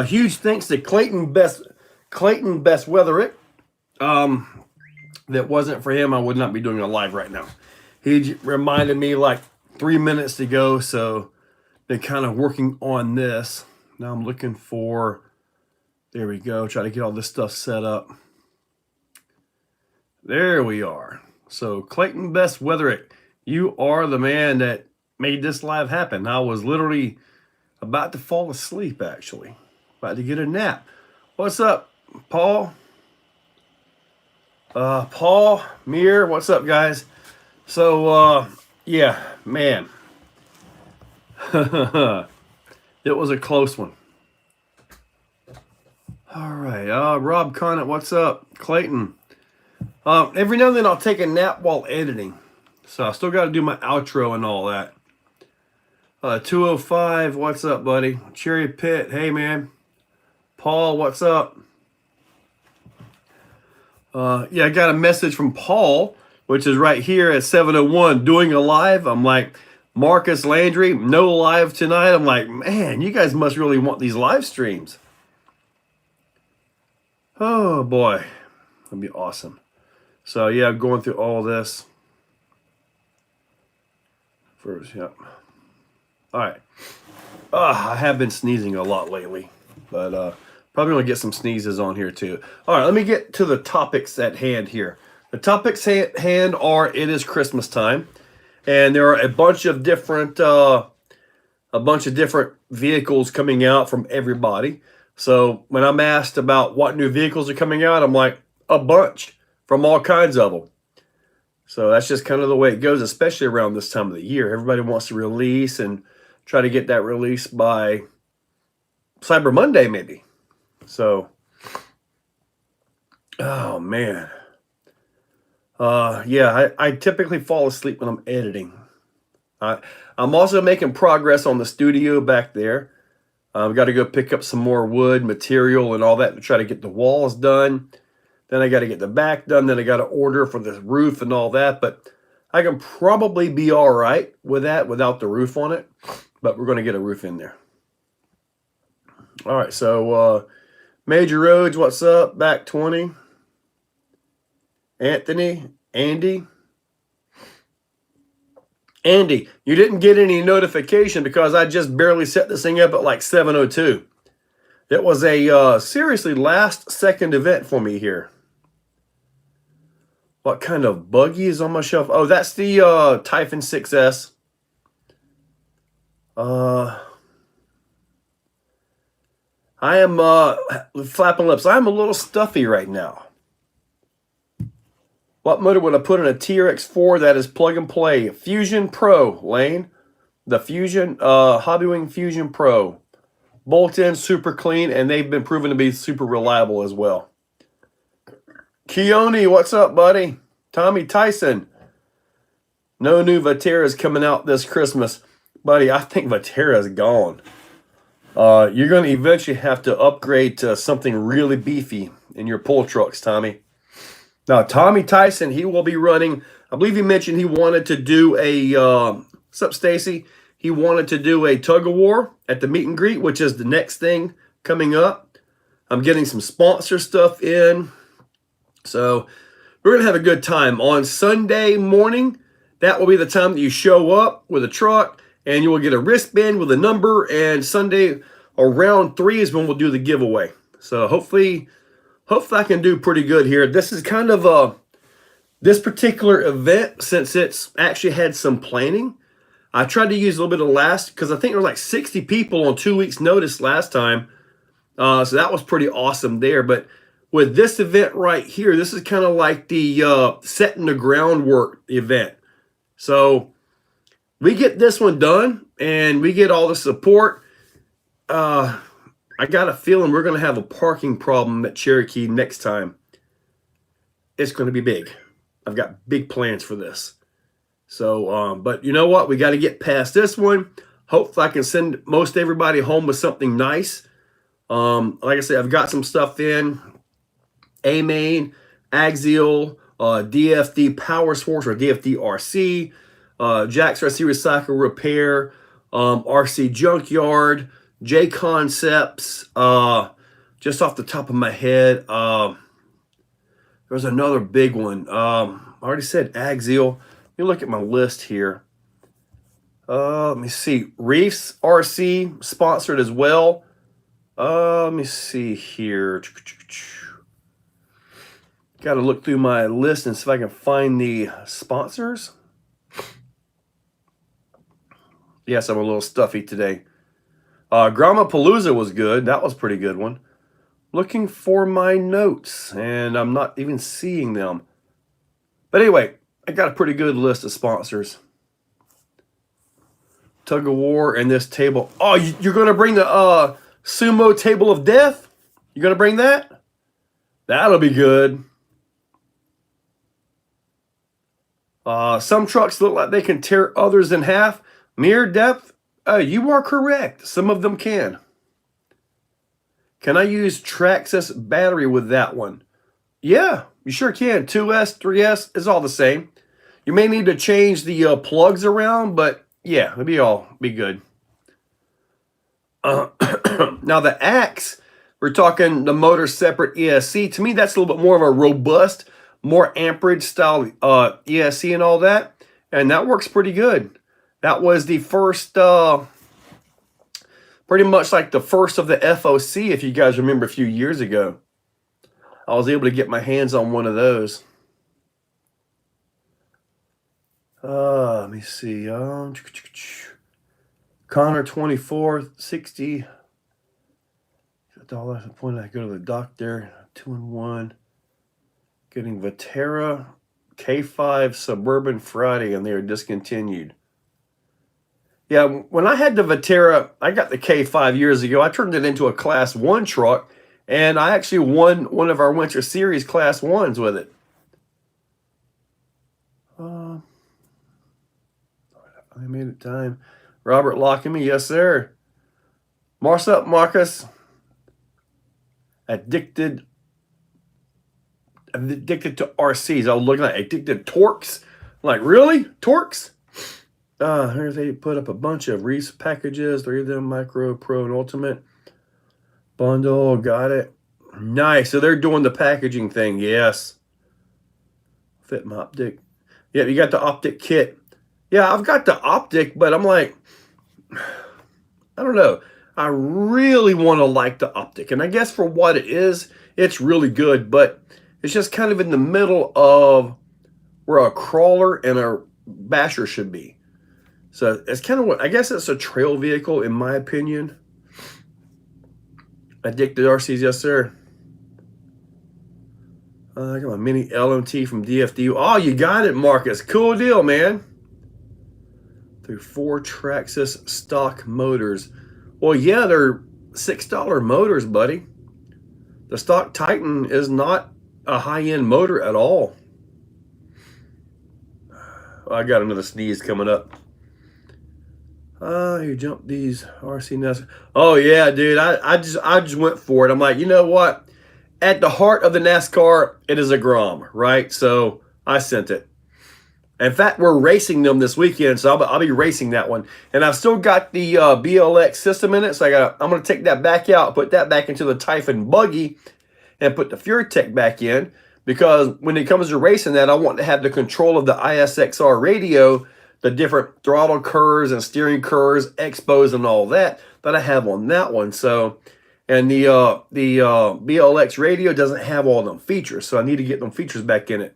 Huge thanks to Clayton Best Weatherick. That wasn't for him, I would not be doing a live right now. He reminded me like 3 minutes ago, so been kind of working on this. Now I'm looking for, there we go, try to get all this stuff set up. There we are. So Clayton Best Weatherick, you are the man that made this live happen. I was literally about to fall asleep, actually. About to get a nap. What's up, Paul? Paul, Mir, what's up, guys? So, yeah, man. It was a close one. All right, Rob Conant, what's up? Clayton. Every now and then I'll take a nap while editing. So I still got to do my outro and all that. 205, what's up, buddy? Cherry Pit, hey, man. Paul, what's up? Yeah, I got a message from Paul, which is right here at 7:01, doing a live. I'm like, Marcus Landry, no live tonight. I'm like, man, you guys must really want these live streams. Oh, boy. That'd be awesome. So, yeah, I'm going through all this. First, yep. All right. I have been sneezing a lot lately, but probably going to get some sneezes on here too. All right, let me get to the topics at hand here. The topics at hand are, it is Christmas time, and there are a bunch of different vehicles coming out from everybody. So when I'm asked about what new vehicles are coming out, I'm like, a bunch from all kinds of them. So that's just kind of the way it goes, especially around this time of the year. Everybody wants to release and try to get that released by Cyber Monday, maybe. So, oh, man. Yeah, I typically fall asleep when I'm editing. I'm also making progress on the studio back there. I've got to go pick up some more wood, material, and all that to try to get the walls done. Then I got to get the back done. Then I got to order for the roof and all that. But I can probably be all right with that without the roof on it. But we're going to get a roof in there. All right, so Major Roads, what's up? Back 20. Anthony, Andy. Andy, you didn't get any notification because I just barely set this thing up at like 7:02. It was a seriously last-second event for me here. What kind of buggy is on my shelf? Oh, that's the Typhon 6S. I am flapping lips. I'm a little stuffy right now. What motor would I put in a TRX4 that is plug and play? Fusion Pro, Lane. The Fusion, Hobbywing Fusion Pro. Bolt-in, super clean, and they've been proven to be super reliable as well. Keone, what's up, buddy? Tommy Tyson. No new Vatera's coming out this Christmas. Buddy, I think Vatera's gone. You're going to eventually have to upgrade to something really beefy in your pull trucks, Tommy. Now, Tommy Tyson, he will be running, I believe he mentioned he wanted to do a, what's up, Stacy? He wanted to do a tug-of-war at the meet and greet, which is the next thing coming up. I'm getting some sponsor stuff in. So we're going to have a good time. On Sunday morning, that will be the time that you show up with a truck, and you will get a wristband with a number, and Sunday around 3 is when we'll do the giveaway. So hopefully I can do pretty good here. This is kind of this particular event, since it's actually had some planning. I tried to use a little bit of last, because I think there were like 60 people on 2 weeks' notice last time. So that was pretty awesome there. But with this event right here, this is kind of like the setting the groundwork event. So we get this one done, and we get all the support. I got a feeling we're going to have a parking problem at Cherokee next time. It's going to be big. I've got big plans for this. So, but you know what? We got to get past this one. Hopefully I can send most everybody home with something nice. Like I said, I've got some stuff in. A-Main, Axial, DFD Power Source or DFD RC, Jack's RC Recycle Repair, RC Junkyard, J Concepts, just off the top of my head. There's another big one. I already said Axial. Let me look at my list here. Let me see. Reefs RC sponsored as well. Let me see here. Got to look through my list and see if I can find the sponsors. Yes, I'm a little stuffy today. Gramapalooza was good. That was a pretty good one. Looking for my notes, and I'm not even seeing them. But anyway, I got a pretty good list of sponsors. Tug of War and this table. Oh, you're going to bring the Sumo Table of Death? You're going to bring that? That'll be good. Some trucks look like they can tear others in half. Mere depth? You are correct. Some of them can. Can I use Traxxas battery with that one? Yeah, you sure can. 2S, 3S is all the same. You may need to change the plugs around, but yeah, it'll be good. Now the Axe, we're talking the motor separate ESC. To me, that's a little bit more of a robust, more amperage style ESC and all that. And that works pretty good. That was the first, pretty much like the first of the FOC, if you guys remember a few years ago. I was able to get my hands on one of those. Let me see. Connor 2460. $1 at the point I go to the doctor. 2-in-1. Getting Vatera K5 Suburban Friday, and they are discontinued. Yeah, when I had the Vatera, I got the K5 years ago. I turned it into a Class 1 truck, and I actually won one of our Winter Series Class 1s with it. I made it time. Robert locking me, yes, sir. What's up, Marcus? Addicted to RCs. I was looking at addicted Torques. I'm like, really? Torques? Here they put up a bunch of Reese packages. 3 of them, Micro, Pro, and Ultimate. Bundle, got it. Nice. So they're doing the packaging thing, yes. Fit my optic. Yeah, you got the optic kit. Yeah, I've got the optic, but I'm like, I don't know. I really want to like the optic. And I guess for what it is, it's really good. But it's just kind of in the middle of where a crawler and a basher should be. So it's kind of what, I guess it's a trail vehicle in my opinion. Addicted RCs, yes, sir. I got my mini LMT from DFD. Oh, you got it, Marcus. Cool deal, man. Through 4 Traxxas stock motors. Well, yeah, they're $6 motors, buddy. The stock Titan is not a high-end motor at all. I got another sneeze coming up. You jumped these RC NASCAR. Oh yeah, dude. I just went for it. I'm like, you know what? At the heart of the NASCAR, it is a Grom, right? So I sent it. In fact, we're racing them this weekend, so I'll be racing that one. And I've still got the BLX system in it, so I'm going to take that back out, put that back into the Typhon buggy, and put the FuryTech back in. Because when it comes to racing that, I want to have the control of the ISXR radio, the different throttle curves and steering curves, expos, and all that I have on that one. So, and the BLX radio doesn't have all them features, so I need to get them features back in it.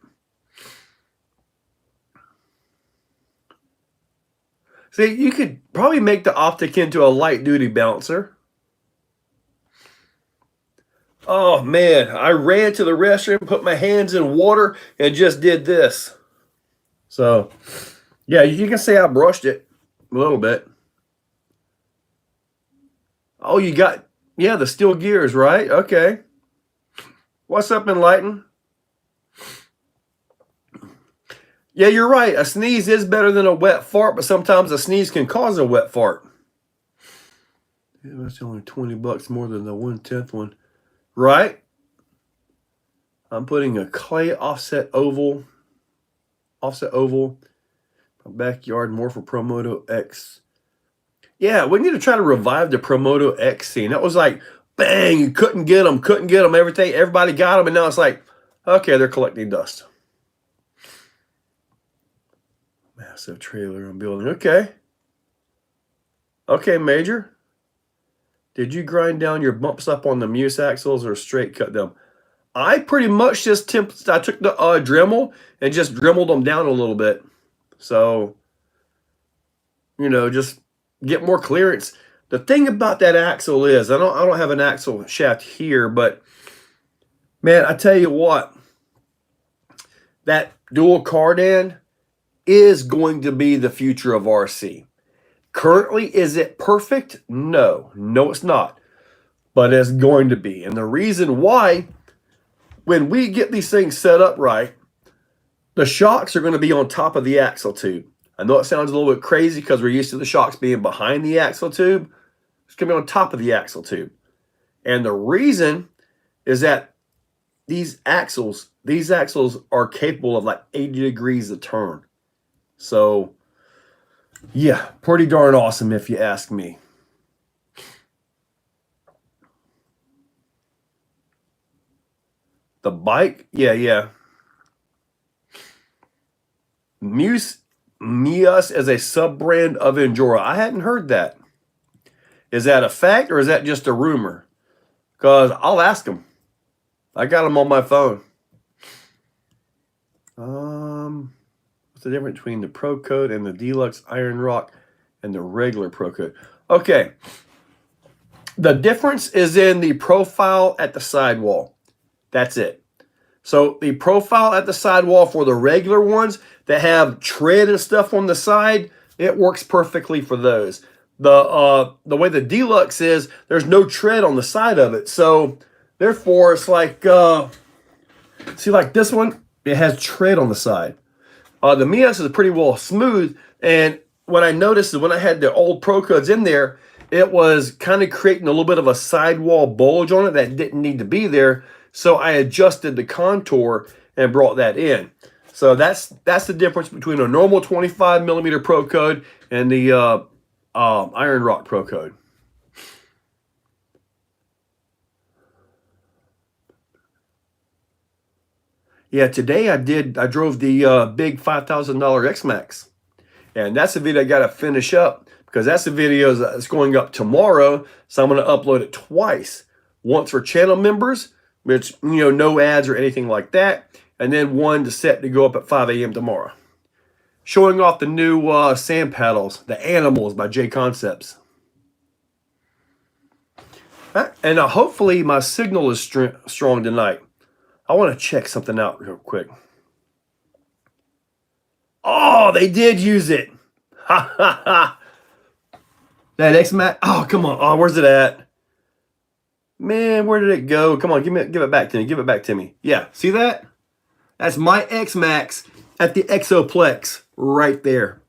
See, you could probably make the optic into a light-duty bouncer. Oh, man. I ran to the restroom, put my hands in water, and just did this. So, yeah, you can say I brushed it a little bit. Oh, you got, yeah, the steel gears, right? Okay. What's up, Enlighten? Yeah, you're right. A sneeze is better than a wet fart, but sometimes a sneeze can cause a wet fart. Yeah, that's only $20 more than the 1/10 one. Right? I'm putting a clay offset oval. My backyard, more for Promoto X. Yeah, we need to try to revive the Promoto X scene. That was like, bang, you couldn't get them, everything. Everybody got them, and now it's like, okay, they're collecting dust. Massive trailer on building. Okay. Okay, Major. Did you grind down your bumps up on the Muse axles or straight cut them? I pretty much just I took the Dremel and just dremeled them down a little bit. So, you know, just get more clearance. The thing about that axle is, I don't have an axle shaft here, but man, I tell you what, that dual cardan is going to be the future of RC. Currently, is it perfect? No, it's not. But it's going to be. And the reason why, when we get these things set up right, the shocks are going to be on top of the axle tube. I know it sounds a little bit crazy because we're used to the shocks being behind the axle tube. It's going to be on top of the axle tube. And the reason is that these axles are capable of like 80 degrees of turn. So, yeah, pretty darn awesome if you ask me. The bike? Yeah. Muse is a sub-brand of Endura. I hadn't heard that. Is that a fact or is that just a rumor? Because I'll ask them. I got them on my phone. What's the difference between the Pro Coat and the Deluxe Iron Rock and the regular Pro Coat? Okay. The difference is in the profile at the sidewall. That's it. So the profile at the sidewall for the regular ones that have tread and stuff on the side, it works perfectly for those. The way the Deluxe is, there's no tread on the side of it. So therefore, it's like, see, like this one, it has tread on the side. The Mias is pretty well smooth. And what I noticed is when I had the old Pro Codes in there, it was kind of creating a little bit of a sidewall bulge on it that didn't need to be there. So I adjusted the contour and brought that in. So that's the difference between a normal 25 millimeter Pro Code and the Iron Rock Pro Code. Yeah, today I drove the big $5,000 X-Max. And that's the video I got to finish up because that's the video that's going up tomorrow. So I'm going to upload it twice. Once for channel members, which, you know, no ads or anything like that. And then one to set to go up at 5 a.m. tomorrow. Showing off the new sand paddles, the Animals by J Concepts. And hopefully my signal is strong tonight. I want to check something out real quick. Oh, they did use it. Ha ha ha. That X-Max. Oh, come on. Oh, where's it at? Man, where did it go? Come on, give it back to me. Give it back to me. Yeah, see that? That's my X-Max at the Exoplex right there.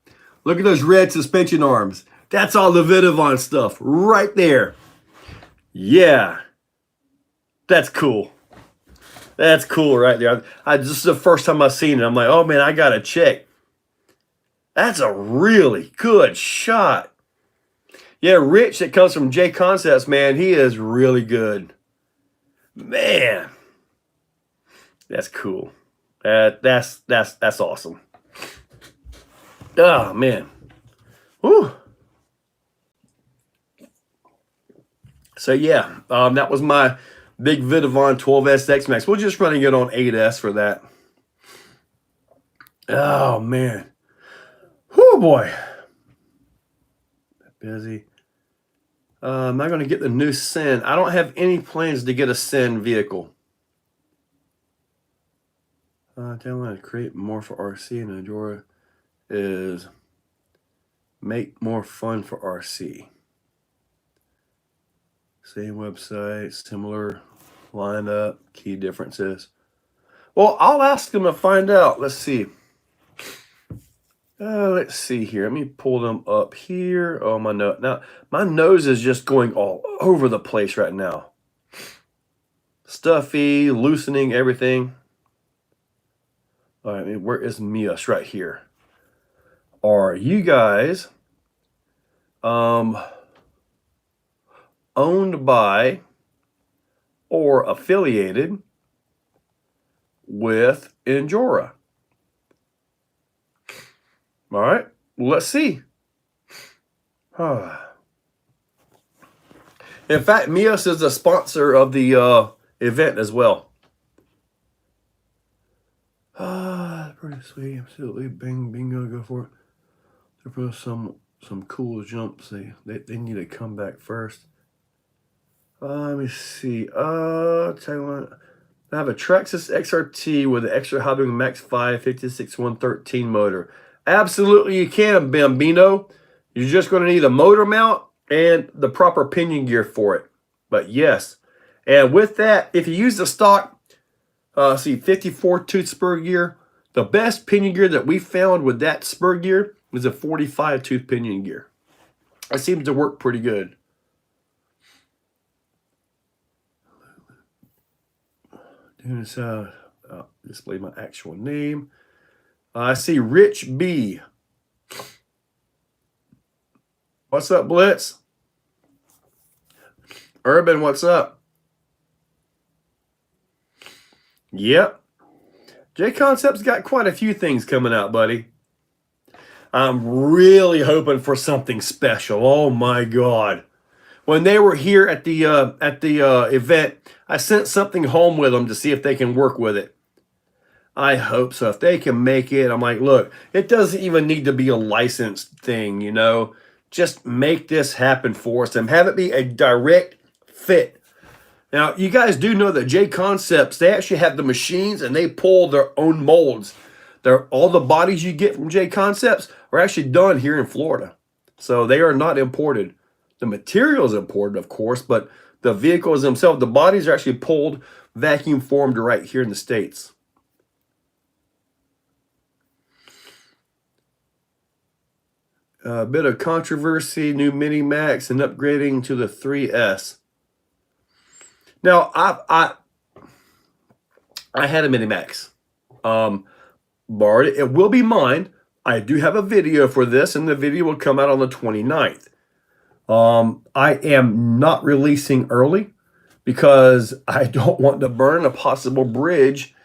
Look at those red suspension arms. That's all the Vidavon stuff right there. Yeah. That's cool. That's cool right there. This is the first time I've seen it. I'm like, oh man, I got to check. That's a really good shot. Yeah, Rich that comes from J Concepts, man, he is really good. Man. That's cool. That's awesome. Oh, man. Whew. So, yeah, that was my big Vidavon 12S X-Max. We're just running it on 8S for that. Oh, man. Whew, boy. Busy. Am I going to get the new Sen? I don't have any plans to get a Sen vehicle. Download create more for RC and Endura is make more fun for RC. Same website, similar lineup, key differences. Well, I'll ask them to find out. Let's see. Let's see here. Let me pull them up here. Oh, my nose. Now, my nose is just going all over the place right now. Stuffy, loosening everything. All right, where is Mias? Right here. Are you guys owned by or affiliated with Injora. All right, let's see. In fact, Mios is a sponsor of the event as well. Pretty sweet. Absolutely. Bingo, go for it. There was some cool jumps. They need to come back first. Let me see. Tell you what. I have a Traxxas XRT with an extra Hobbying Max 5 56113 motor. Absolutely you can, Bambino. You're just going to need a motor mount and the proper pinion gear for it. But yes. And with that, if you use the stock, 54 tooth spur gear, the best pinion gear that we found with that spur gear is a 45 tooth pinion gear. It seems to work pretty good. Doing this, display my actual name. I see Rich B. What's up, Blitz? Urban, what's up? Yep. J Concept's got quite a few things coming out, buddy. I'm really hoping for something special. Oh my God. When they were here at the event, I sent something home with them to see if they can work with it. I hope so. If they can make it, I'm like, look, it doesn't even need to be a licensed thing, you know. Just make this happen for us and have it be a direct fit. Now, you guys do know that J Concepts, they actually have the machines and they pull their own molds. All the bodies you get from J Concepts are actually done here in Florida. So they are not imported. The material is imported, of course, but the vehicles themselves, the bodies are actually pulled, vacuum formed right here in the States. A bit of controversy, new Mini Max and upgrading to the 3S. Now, I had a Mini Max. Borrowed it. It will be mine. I do have a video for this, and the video will come out on the 29th. I am not releasing early because I don't want to burn a possible bridge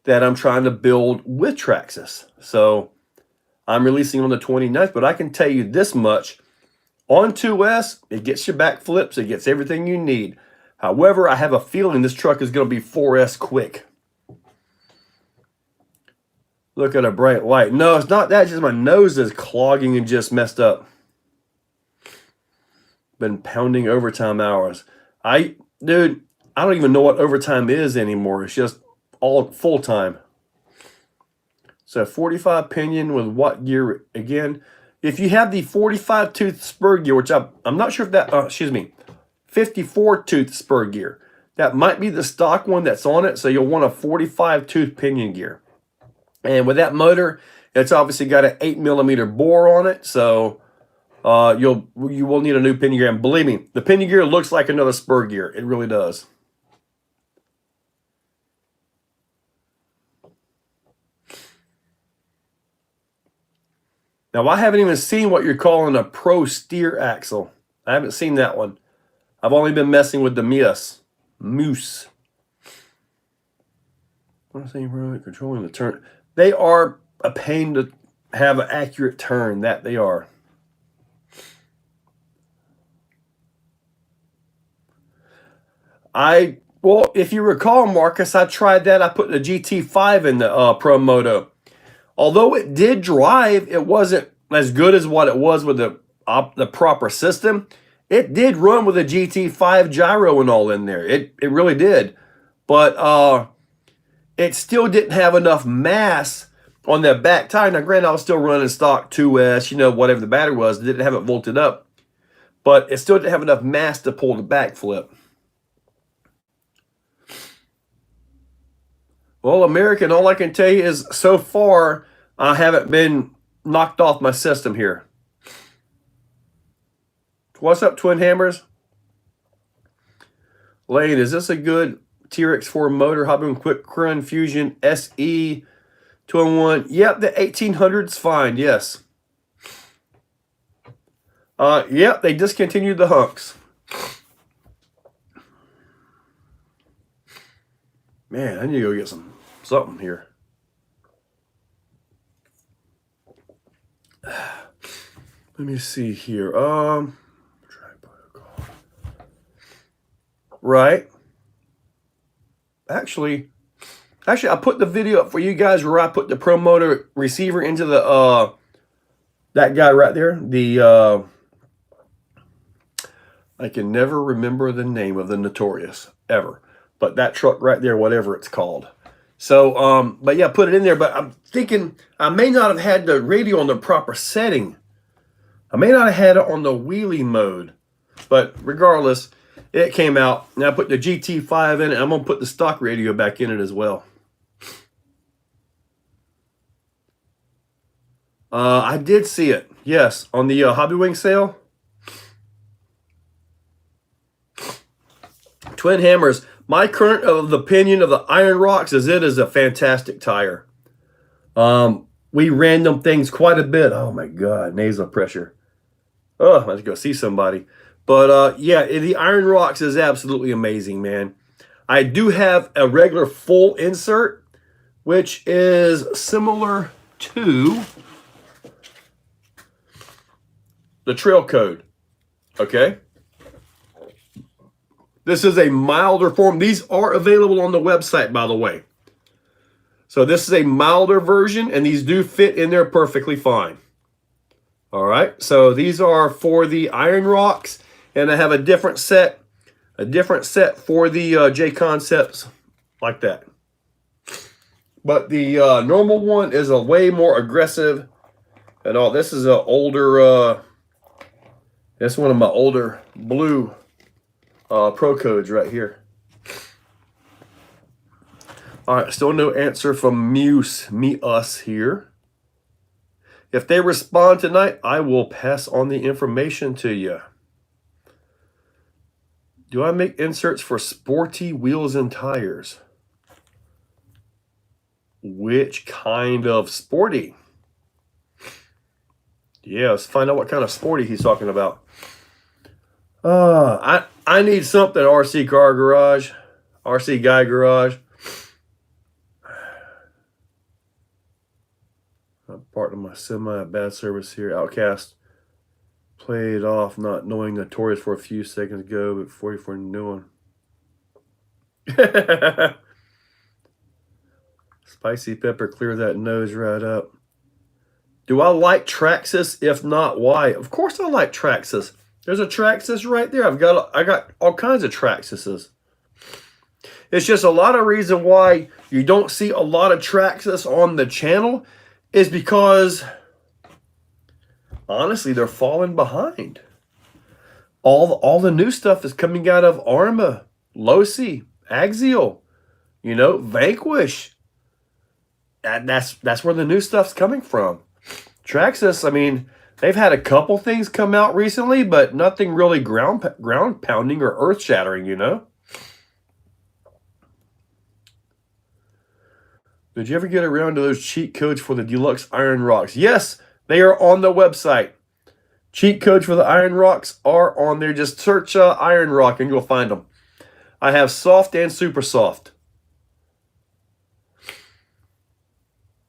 that I'm trying to build with Traxxas. So I'm releasing on the 29th, but I can tell you this much. On 2S, it gets your back flips. It gets everything you need. However, I have a feeling this truck is going to be 4S quick. Look at a bright light. No, it's not that. It's just my nose is clogging and just messed up. Been pounding overtime hours. Dude, I don't even know what overtime is anymore. It's just all full time. So 45 pinion with what gear again? If you have the 45 tooth spur gear, which I'm not sure if that, 54 tooth spur gear. That might be the stock one that's on it. So you'll want a 45 tooth pinion gear. And with that motor, it's obviously got an 8mm bore on it. So you will need a new pinion gear. And believe me, the pinion gear looks like another spur gear. It really does. Now, I haven't even seen what you're calling a pro steer axle. I haven't seen that one. I've only been messing with the Moose. I'm saying controlling the turn. They are a pain to have an accurate turn. That they are. Well, if you recall, Marcus, I tried that. I put the GT5 in the Pro Moto. Although it did drive, it wasn't as good as what it was with the proper system. It did run with a GT5 gyro and all in there. It really did. But it still didn't have enough mass on that back tire. Now, granted, I was still running stock 2S, whatever the battery was. Didn't have it volted up. But it still didn't have enough mass to pull the back flip. Well, American, all I can tell you is so far, I haven't been knocked off my system here. What's up, Twin Hammers? Lane, is this a good TRX4 motor? Hobby Quick Run Fusion SE 201. Yep, the 1800's fine, yes. Yeah, they discontinued the hunks. Man, I need to go get something here. Let me see here. Right. Actually, I put the video up for you guys where I put the Pro Motor receiver into the that guy right there. The I can never remember the name of the Notorious ever, but that truck right there, whatever it's called. So, but yeah, put it in there. But I'm thinking I may not have had the radio on the proper setting. I may not have had it on the wheelie mode, but regardless, it came out. And I put the GT5 in it. I'm gonna put the stock radio back in it as well. I did see it. Yes, on the Hobby Wing sale. Twin Hammers. My current opinion of the Iron Rocks is it is a fantastic tire. We ran them things quite a bit. Oh my God, nasal pressure. Oh, I have to go see somebody. But yeah, the Iron Rocks is absolutely amazing, man. I do have a regular full insert, which is similar to the Trail Code. Okay. This is a milder form. These are available on the website, by the way. So this is a milder version, and these do fit in there perfectly fine. All right. So these are for the Iron Rocks, and I have a different set for the J Concepts, like that. But the normal one is a way more aggressive and all. This is an older. That's one of my older blue Pro Codes right here. All right, still no answer from us here. If they respond tonight, I will pass on the information to you. Do I make inserts for sporty wheels and tires? Which kind of sporty? Yeah, let's find out what kind of sporty he's talking about. I need something, RC Car Garage, RC Guy Garage. I'm part of my semi bad service here. Outcast played off not knowing Notorious for a few seconds ago, but 44 new one. Spicy pepper, clear that nose right up. Do I like Traxxas? If not, why? Of course I like Traxxas. There's a Traxxas right there. I got all kinds of Traxxases. It's just a lot of reason why you don't see a lot of Traxxas on the channel is because, honestly, they're falling behind. All the new stuff is coming out of Arma, Losi, Axial, Vanquish. That's where the new stuff's coming from. Traxxas, I mean, they've had a couple things come out recently, but nothing really ground pounding or earth shattering, Did you ever get around to those cheat codes for the deluxe Iron Rocks? Yes, they are on the website. Cheat codes for the Iron Rocks are on there. Just search Iron Rock and you'll find them. I have soft and super soft.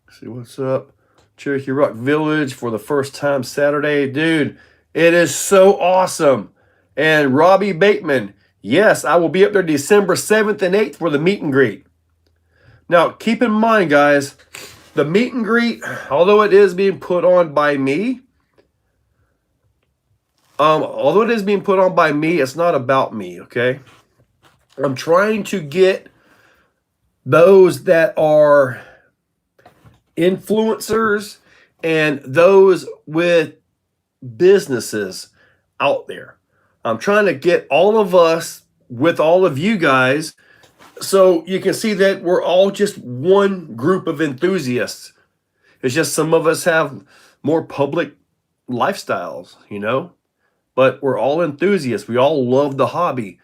Let's see what's up. Cherokee Rock Village for the first time Saturday. Dude, it is so awesome. And Robbie Bateman, yes, I will be up there December 7th and 8th for the meet and greet. Now, keep in mind, guys, the meet and greet, although it is being put on by me, it's not about me, okay? I'm trying to get those that are influencers and those with businesses out there. I'm trying to get all of us with all of you guys so you can see that we're all just one group of enthusiasts. It's just some of us have more public lifestyles, but we're all enthusiasts. We all love the hobby.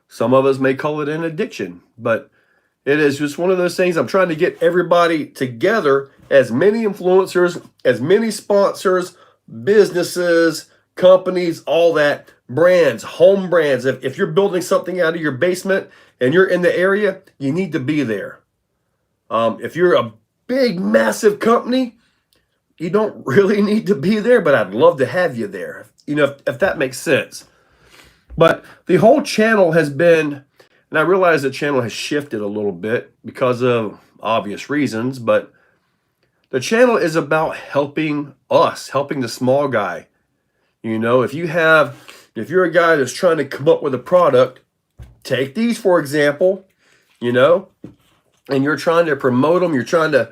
Some of us may call it an addiction, but it is just one of those things. I'm trying to get everybody together, as many influencers, as many sponsors, businesses, companies, all that, brands, home brands. If you're building something out of your basement and you're in the area, you need to be there. If you're a big, massive company, you don't really need to be there, but I'd love to have you there, if that makes sense. But the whole channel has been, and I realize the channel has shifted a little bit because of obvious reasons, but the channel is about helping us, helping the small guy. If you're a guy that's trying to come up with a product, take these, for example, and you're trying to promote them, you're trying to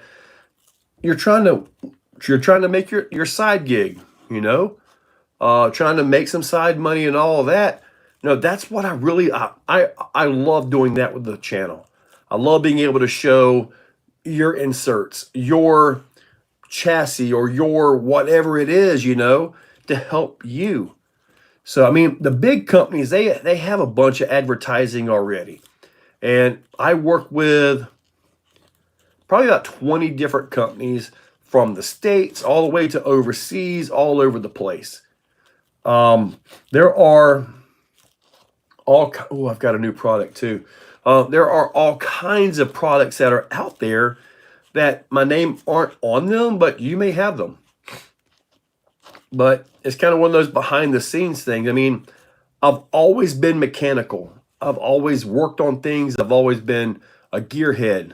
make your side gig, trying to make some side money and all of that. That's what I love doing that with the channel. I love being able to show your inserts, your chassis, or your whatever it is, to help you. So, the big companies, they have a bunch of advertising already. And I work with probably about 20 different companies from the States all the way to overseas, all over the place. There are I've got a new product too. There are all kinds of products that are out there that my name aren't on them, but you may have them. But it's kind of one of those behind the scenes things. I've always been mechanical. I've always worked on things. I've always been a gearhead,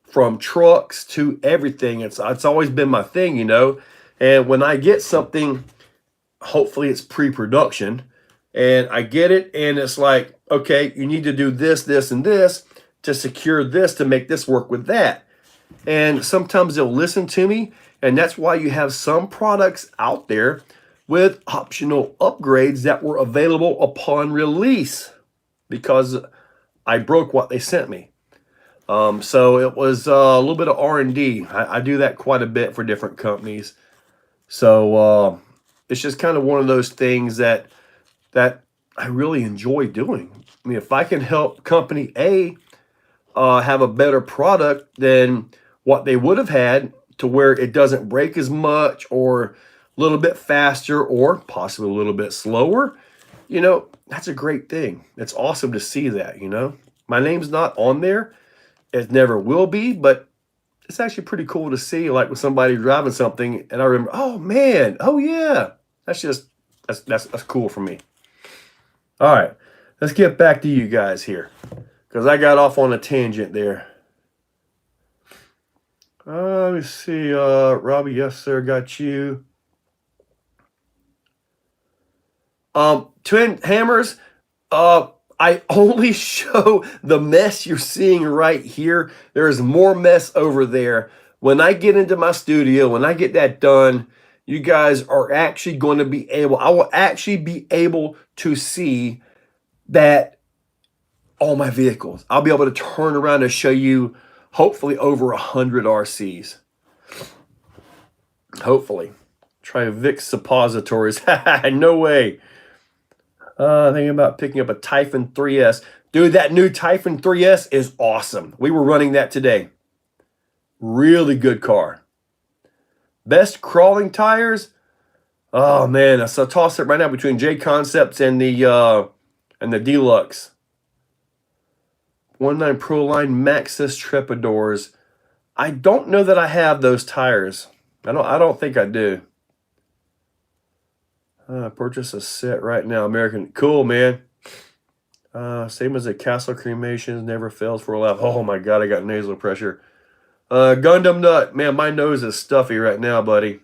from trucks to everything. It's always been my thing, And when I get something, hopefully it's pre-production, and I get it, and it's like, okay, you need to do this, this, and this to secure this, to make this work with that. And sometimes they'll listen to me, and that's why you have some products out there with optional upgrades that were available upon release, because I broke what they sent me. So it was a little bit of R&D. I do that quite a bit for different companies. So it's just kind of one of those things that I really enjoy doing. If I can help company A have a better product than what they would have had, to where it doesn't break as much, or a little bit faster, or possibly a little bit slower, that's a great thing. It's awesome to see that, My name's not on there. It never will be, but it's actually pretty cool to see, like with somebody driving something, and I remember, oh man, oh yeah. That's cool for me. All right, let's get back to you guys here, because I got off on a tangent there. Let me see, Robbie, yes sir, got you. Twin Hammers, I only show the mess you're seeing right here. There is more mess over there. When I get into my studio, when I get that done, you guys are actually going to be able, I will actually be able to see that all my vehicles. I'll be able to turn around and show you hopefully over 100 RCs. Hopefully. Try Vicks suppositories. No way. Thinking about picking up a Typhon 3S. Dude, that new Typhon 3S is awesome. We were running that today. Really good car. Best crawling tires? Oh man, so I toss it right now between J Concepts and the Deluxe. 19 Pro Line Maxxis Trepadors. I don't know that I have those tires. I don't think I do. Purchase a set right now. American. Cool, man. Same as the Castle Cremations. Never fails for a laugh. Oh my God, I got nasal pressure. Gundam Nut. Man, my nose is stuffy right now, buddy.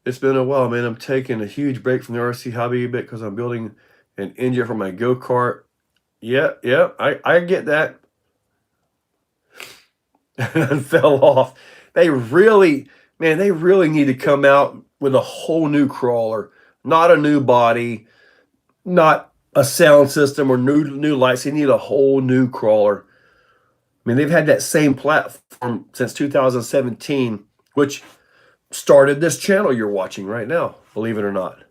It's been a while, man. I'm taking a huge break from the RC hobby a bit because I'm building an engine for my go-kart. Yeah, I get that. And fell off. They really need to come out with a whole new crawler, not a new body, not a sound system or new lights. They need a whole new crawler. They've had that same platform since 2017, which started this channel you're watching right now, believe it or not.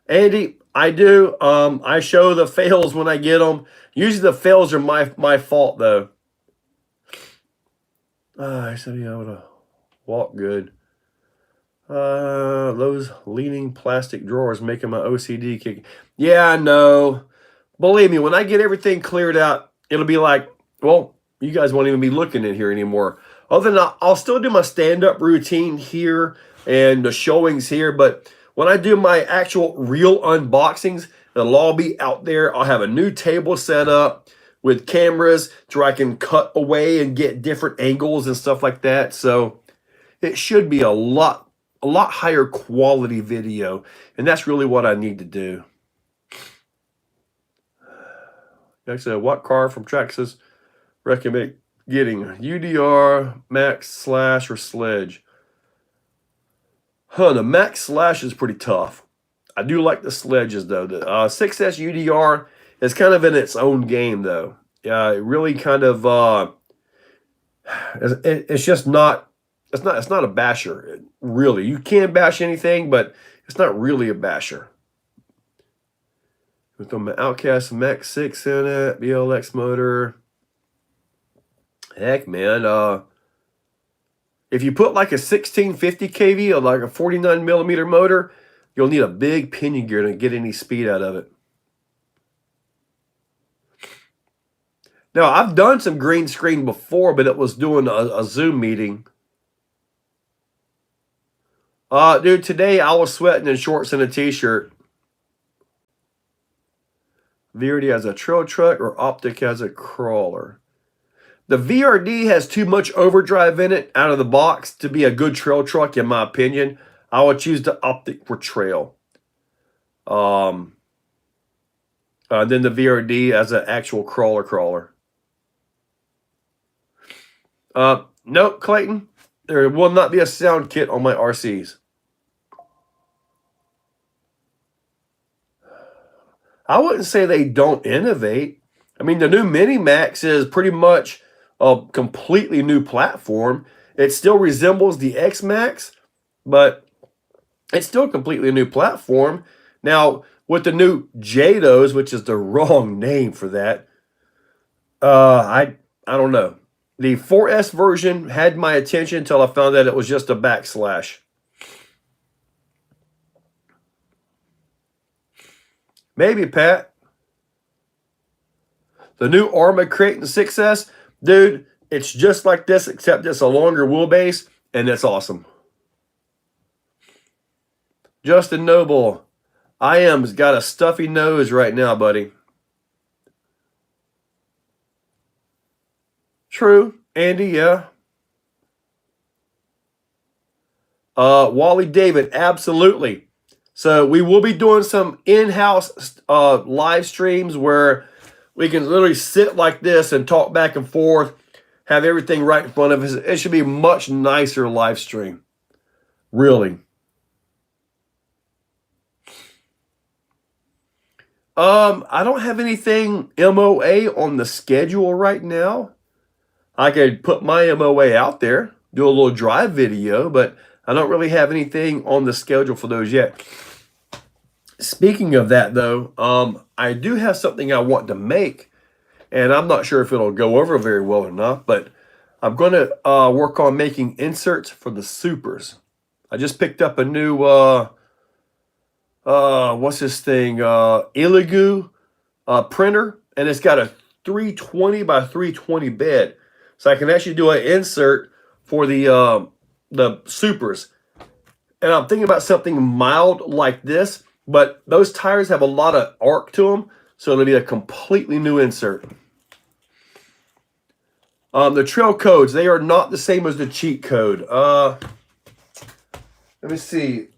Andy, I do. I show the fails when I get them. Usually the fails are my fault, though. I said, yeah, with a Walk good. Those leaning plastic drawers making my OCD kick. Yeah, I know. Believe me, when I get everything cleared out, it'll be like, well, you guys won't even be looking in here anymore. Other than that, I'll still do my stand-up routine here and the showings here, but when I do my actual real unboxings, it'll all be out there. I'll have a new table set up with cameras to where I can cut away and get different angles and stuff like that. So it should be a lot higher quality video, and that's really what I need to do. Like I said, what car from Traxxas recommend getting? UDR, Max, Slash, or Sledge? The Max Slash is pretty tough. I do like the Sledges, though. The 6S UDR is kind of in its own game, though. It really kind of, it's just not, it's not a basher, really. You can bash anything, but it's not really a basher. With the Outcast Max 6 in it, BLX motor. Heck, man. If you put like a 1650 kV or like a 49 millimeter motor, you'll need a big pinion gear to get any speed out of it. Now, I've done some green screen before, but it was doing a Zoom meeting. Dude, today I was sweating in shorts and a t-shirt. VRD has a trail truck or Optic has a crawler. The VRD has too much overdrive in it out of the box to be a good trail truck, in my opinion. I would choose the Optic for trail. Then the VRD as an actual crawler. Nope, Clayton. There will not be a sound kit on my RCs. I wouldn't say they don't innovate. I mean, the new Mini Max is pretty much a completely new platform. It still resembles the X Max, but it's still a completely new platform. Now, with the new JADOs, which is the wrong name for that, I don't know. The 4S version had my attention until I found that it was just a backslash. Maybe, Pat. The new Arma Crate and 6S, dude, it's just like this, except it's a longer wheelbase, and it's awesome. Justin Noble, I am's got a stuffy nose right now, buddy. True, Andy, yeah. Wally David, absolutely. So we will be doing some in-house live streams where we can literally sit like this and talk back and forth, have everything right in front of us. It should be a much nicer live stream. Really. I don't have anything MOA on the schedule right now. I could put my MOA out there, do a little drive video, but I don't really have anything on the schedule for those yet. Speaking of that, though, I do have something I want to make, and I'm not sure if it'll go over very well or not, but I'm going to work on making inserts for the Supers. I just picked up a new, what's this thing, Elegoo printer, and it's got a 320 by 320 bed. So I can actually do an insert for the Supers. And I'm thinking about something mild like this, but those tires have a lot of arc to them, so it'll be a completely new insert. The trail codes, they are not the same as the cheat code. Let me see.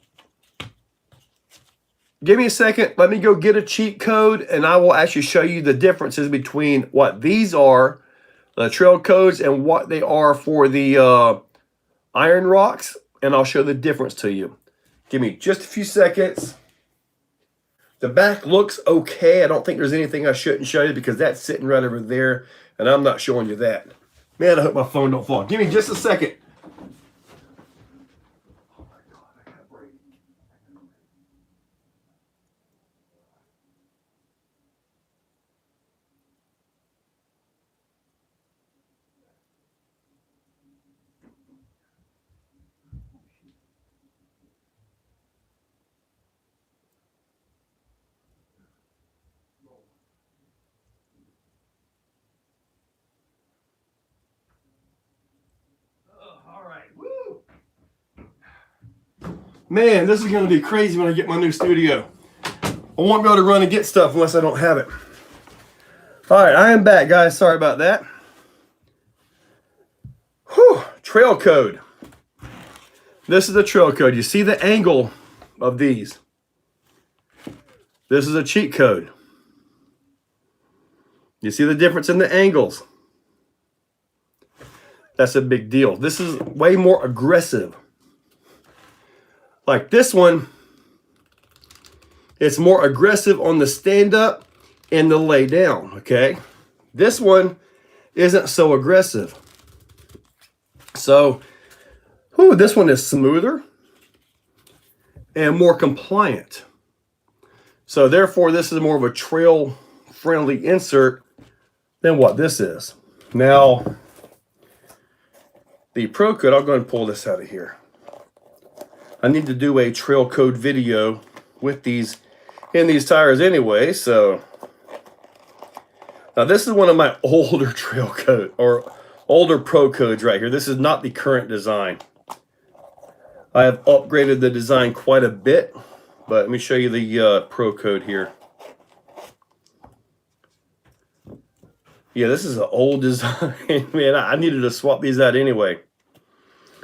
Give me a second. Let me go get a cheat code, and I will actually show you the differences between what these are, the trail codes, and what they are for the Iron Rocks, and I'll show the difference to you. Give me just a few seconds. The back looks okay. I don't think there's anything I shouldn't show you because that's sitting right over there, and I'm not showing you that. Man, I hope my phone don't fall. Give me just a second. Oh my God, I got a break. Man, this is going to be crazy when I get my new studio. I won't be able to run and get stuff unless I don't have it. All right, I am back, guys. Sorry about that. Whew, trail code. This is the trail code. You see the angle of these. This is a cheat code. You see the difference in the angles. That's a big deal. This is way more aggressive. Like this one, it's more aggressive on the stand up and the lay down, okay? This one isn't so aggressive. So, this one is smoother and more compliant. So therefore, this is more of a trail-friendly insert than what this is. Now, the Pro Code, I'll go ahead and pull this out of here. I need to do a trail code video with these in these tires anyway, so now this is one of my older trail code or older Pro Codes right here. This is not the current design. I have upgraded the design quite a bit, but let me show you the Pro Code here. Yeah, this is an old design. Man, I needed to swap these out anyway.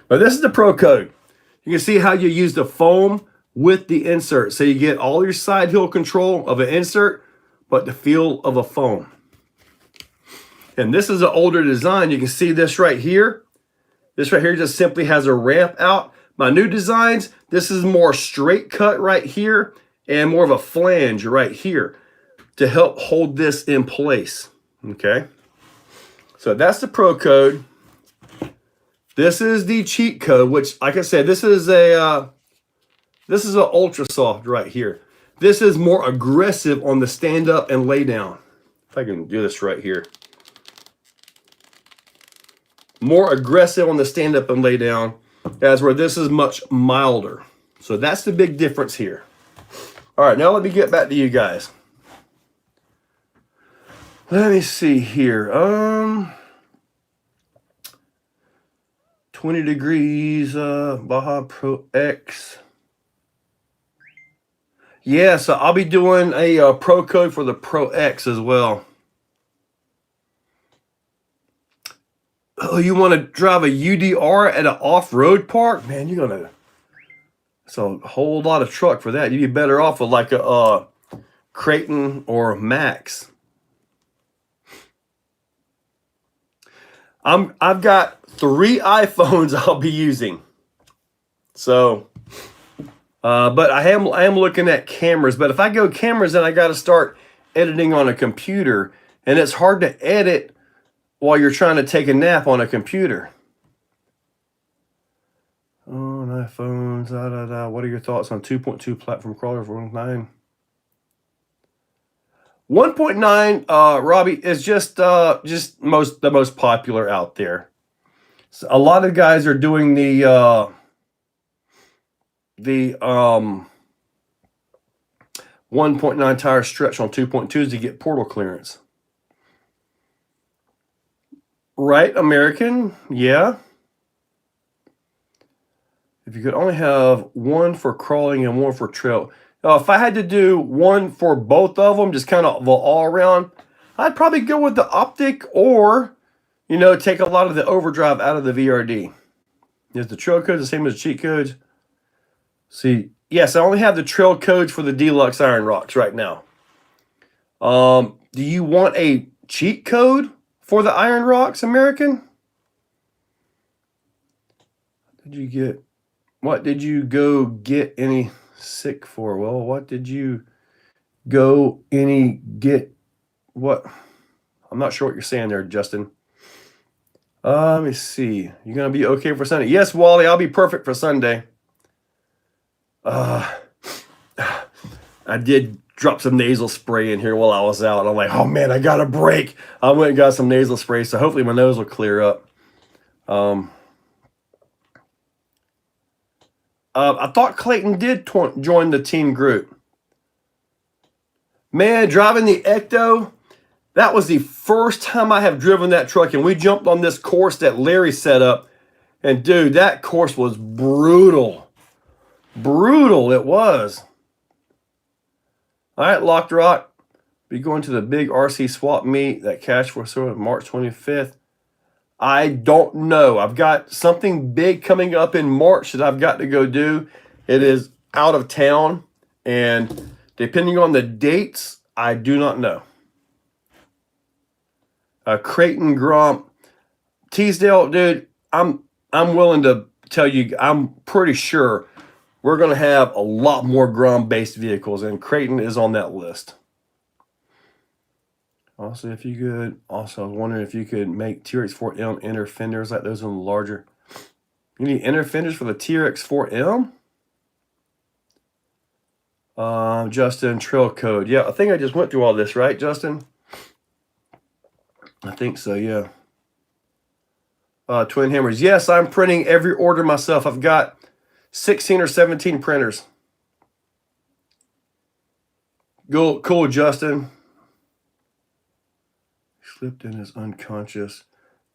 But this is the Pro Code. You can see how you use the foam with the insert. So you get all your side hill control of an insert, but the feel of a foam. And this is an older design. You can see this right here. This right here just simply has a ramp out. My new designs, this is more straight cut right here and more of a flange right here to help hold this in place. Okay. So that's the Pro Code. This is the cheat code, which, like I said, this is an ultra soft right here. This is more aggressive on the stand up and lay down. If I can do this right here. More aggressive on the stand up and lay down, as where this is much milder. So that's the big difference here. All right, now let me get back to you guys. Let me see here. 20 degrees, Baja Pro X. Yeah, so I'll be doing a Pro Code for the Pro X as well. Oh, you want to drive a UDR at an off-road park? Man, you're going to... It's a whole lot of truck for that. You'd be better off with like a Creighton or Max. I've got 3 iPhones I'll be using. So, but I am looking at cameras. But if I go cameras, then I got to start editing on a computer. And it's hard to edit while you're trying to take a nap on a computer. On iPhones, What are your thoughts on 2.2 platform crawler for 1.9? 1.9, Robbie, is just the most popular out there. So a lot of guys are doing the 1.9 tire stretch on 2.2s to get portal clearance. Right, American? Yeah. If you could only have one for crawling and one for trail. If I had to do one for both of them, just kind of all around, I'd probably go with the optic or, take a lot of the overdrive out of the VRD. Is the trail code the same as the cheat codes? See, yes, I only have the trail codes for the deluxe Iron Rocks right now. Do you want a cheat code for the Iron Rocks, American? What did you go get any sick for? Well, what did you what? I'm not sure what you're saying there, Justin. Let me see. You gonna be okay for Sunday? Yes, Wally, I'll be perfect for Sunday. I did drop some nasal spray in here while I was out. I'm like, oh man, I got a break. I went and got some nasal spray, so hopefully my nose will clear up. I thought Clayton did join the team group. Man, driving the Ecto, that was the first time I have driven that truck, and we jumped on this course that Larry set up. And dude, that course was brutal. Brutal it was. All right, Locked Rock. Be going to the big RC swap meet that cash for sale March 25th. I don't know. I've got something big coming up in March that I've got to go do. It is out of town, and depending on the dates, I do not know. Creighton Grump, Teasdale, dude. I'm willing to tell you. I'm pretty sure we're going to have a lot more Grom-based vehicles, and Creighton is on that list. Also, if you could, I was wondering if you could make TRX4M inner fenders like those on the larger. You need inner fenders for the TRX4M? Justin, Trail Code. Yeah, I think I just went through all this, right, Justin? I think so, yeah. Twin Hammers. Yes, I'm printing every order myself. I've got 16 or 17 printers. Cool, Justin. Slipped in his unconscious.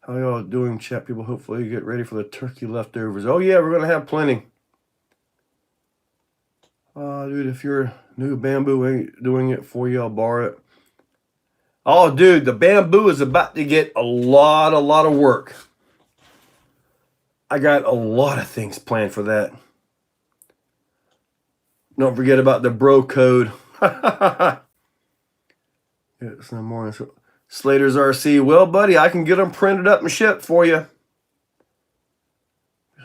How y'all doing, chat people? Hopefully you get ready for the turkey leftovers. Oh, yeah, we're going to have plenty. Dude, if your new Bamboo ain't doing it for you, I'll borrow it. Oh, dude, the Bamboo is about to get a lot of work. I got a lot of things planned for that. Don't forget about the bro code. It's no more. Slater's RC. Well, buddy, I can get them printed up and shipped for you.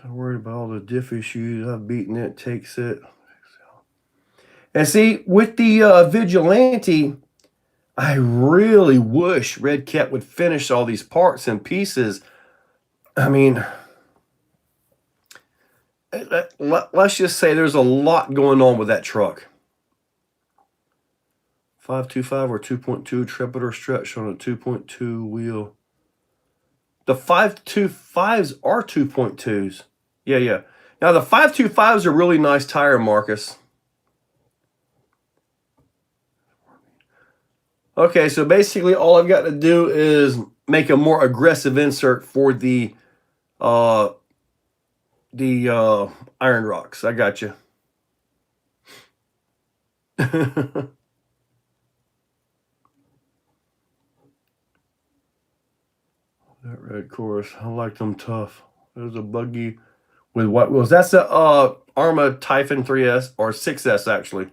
I'm worried about all the diff issues. I've beaten it. Takes it. And see, with the Vigilante, I really wish Red Cat would finish all these parts and pieces. I mean, let's just say there's a lot going on with that truck. 525 or 2.2 Trepidor stretch on a 2.2 wheel. The 525s are 2.2s. Yeah. Now, the 525s are really nice tire, Marcus. Okay, so basically all I've got to do is make a more aggressive insert for the Iron Rocks. I got you. That red chorus, I like them tough. There's a buggy with white wheels. That's the Arma Typhon 3S or 6S actually.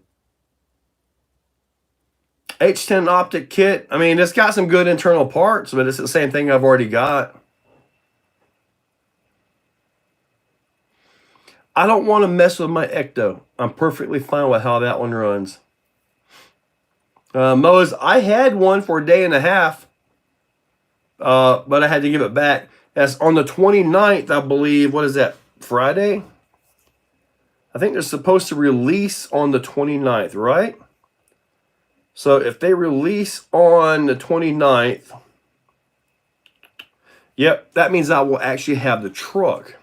H10 optic kit. I mean, it's got some good internal parts, but it's the same thing I've already got. I don't want to mess with my Ecto. I'm perfectly fine with how that one runs. Mo's, I had one for a day and a half, but I had to give it back. That's on the 29th, I believe. What is that, Friday? I think they're supposed to release on the 29th, right? So if they release on the 29th, yep, that means I will actually have the truck.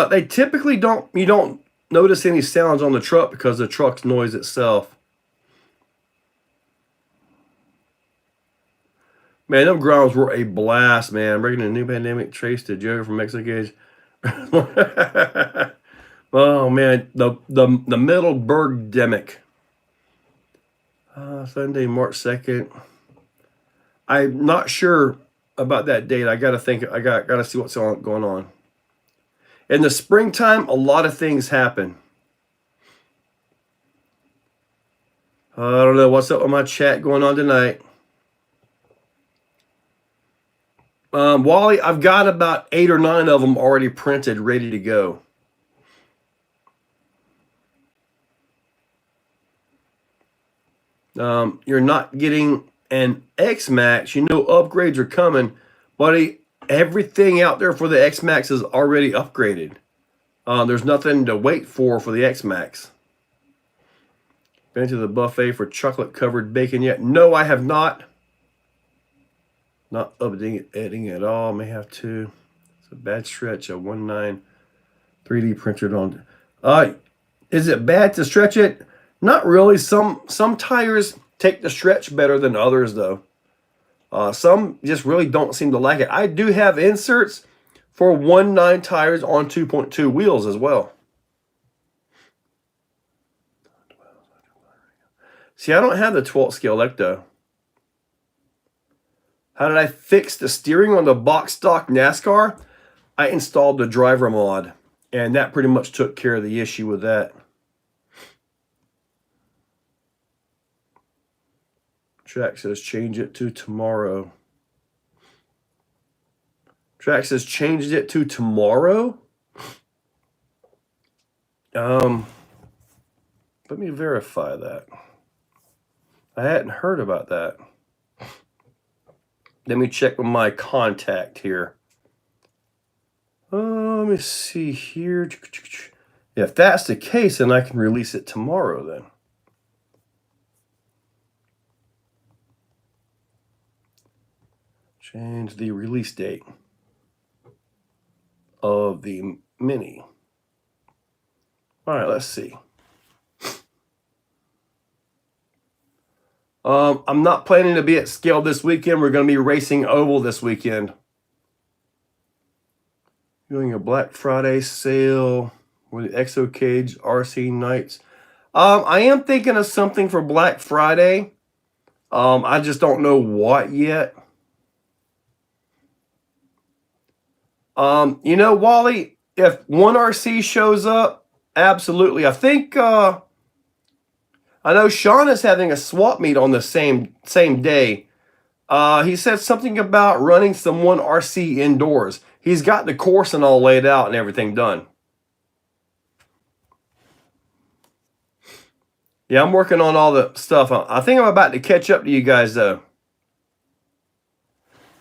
They typically you don't notice any sounds on the truck because the truck's noise itself. Man, them grounds were a blast, man. Bringing a new pandemic trace to Joe from Exocaged. Oh man, the Middleburg demic. Sunday, March 2nd. I'm not sure about that date. I gotta think. I gotta see what's going on. In the springtime, a lot of things happen. I don't know what's up with my chat going on tonight. Wally, I've got about 8 or 9 of them already printed, ready to go. You're not getting an X-Max. You know upgrades are coming, buddy. Everything out there for the X-Max is already upgraded. There's nothing to wait for the X-Max. Been to the buffet for chocolate-covered bacon yet? No, I have not. Not editing at all. May have to. It's a bad stretch. A 1.9 3D printed on. Is it bad to stretch it? Not really. Some tires take the stretch better than others, though. Some just really don't seem to like it. I do have inserts for 1.9 tires on 2.2 wheels as well. See, I don't have the 12th scale Ecto. How did I fix the steering on the box stock NASCAR? I installed the driver mod, and that pretty much took care of the issue with that. Track says change it to tomorrow. Track says changed it to tomorrow? Let me verify that. I hadn't heard about that. Let me check with my contact here. Let me see here. If that's the case, then I can release it tomorrow then. Change the release date of the Mini. All right, let's see. I'm not planning to be at scale this weekend. We're going to be racing oval this weekend. Doing a Black Friday sale with the Exocaged RC nights. I am thinking of something for Black Friday. I just don't know what yet. You know, Wally, if 1RC shows up, absolutely. I think I know Sean is having a swap meet on the same day. He said something about running some 1RC indoors. He's got the course and all laid out and everything done. Yeah, I'm working on all the stuff. I think I'm about to catch up to you guys, though.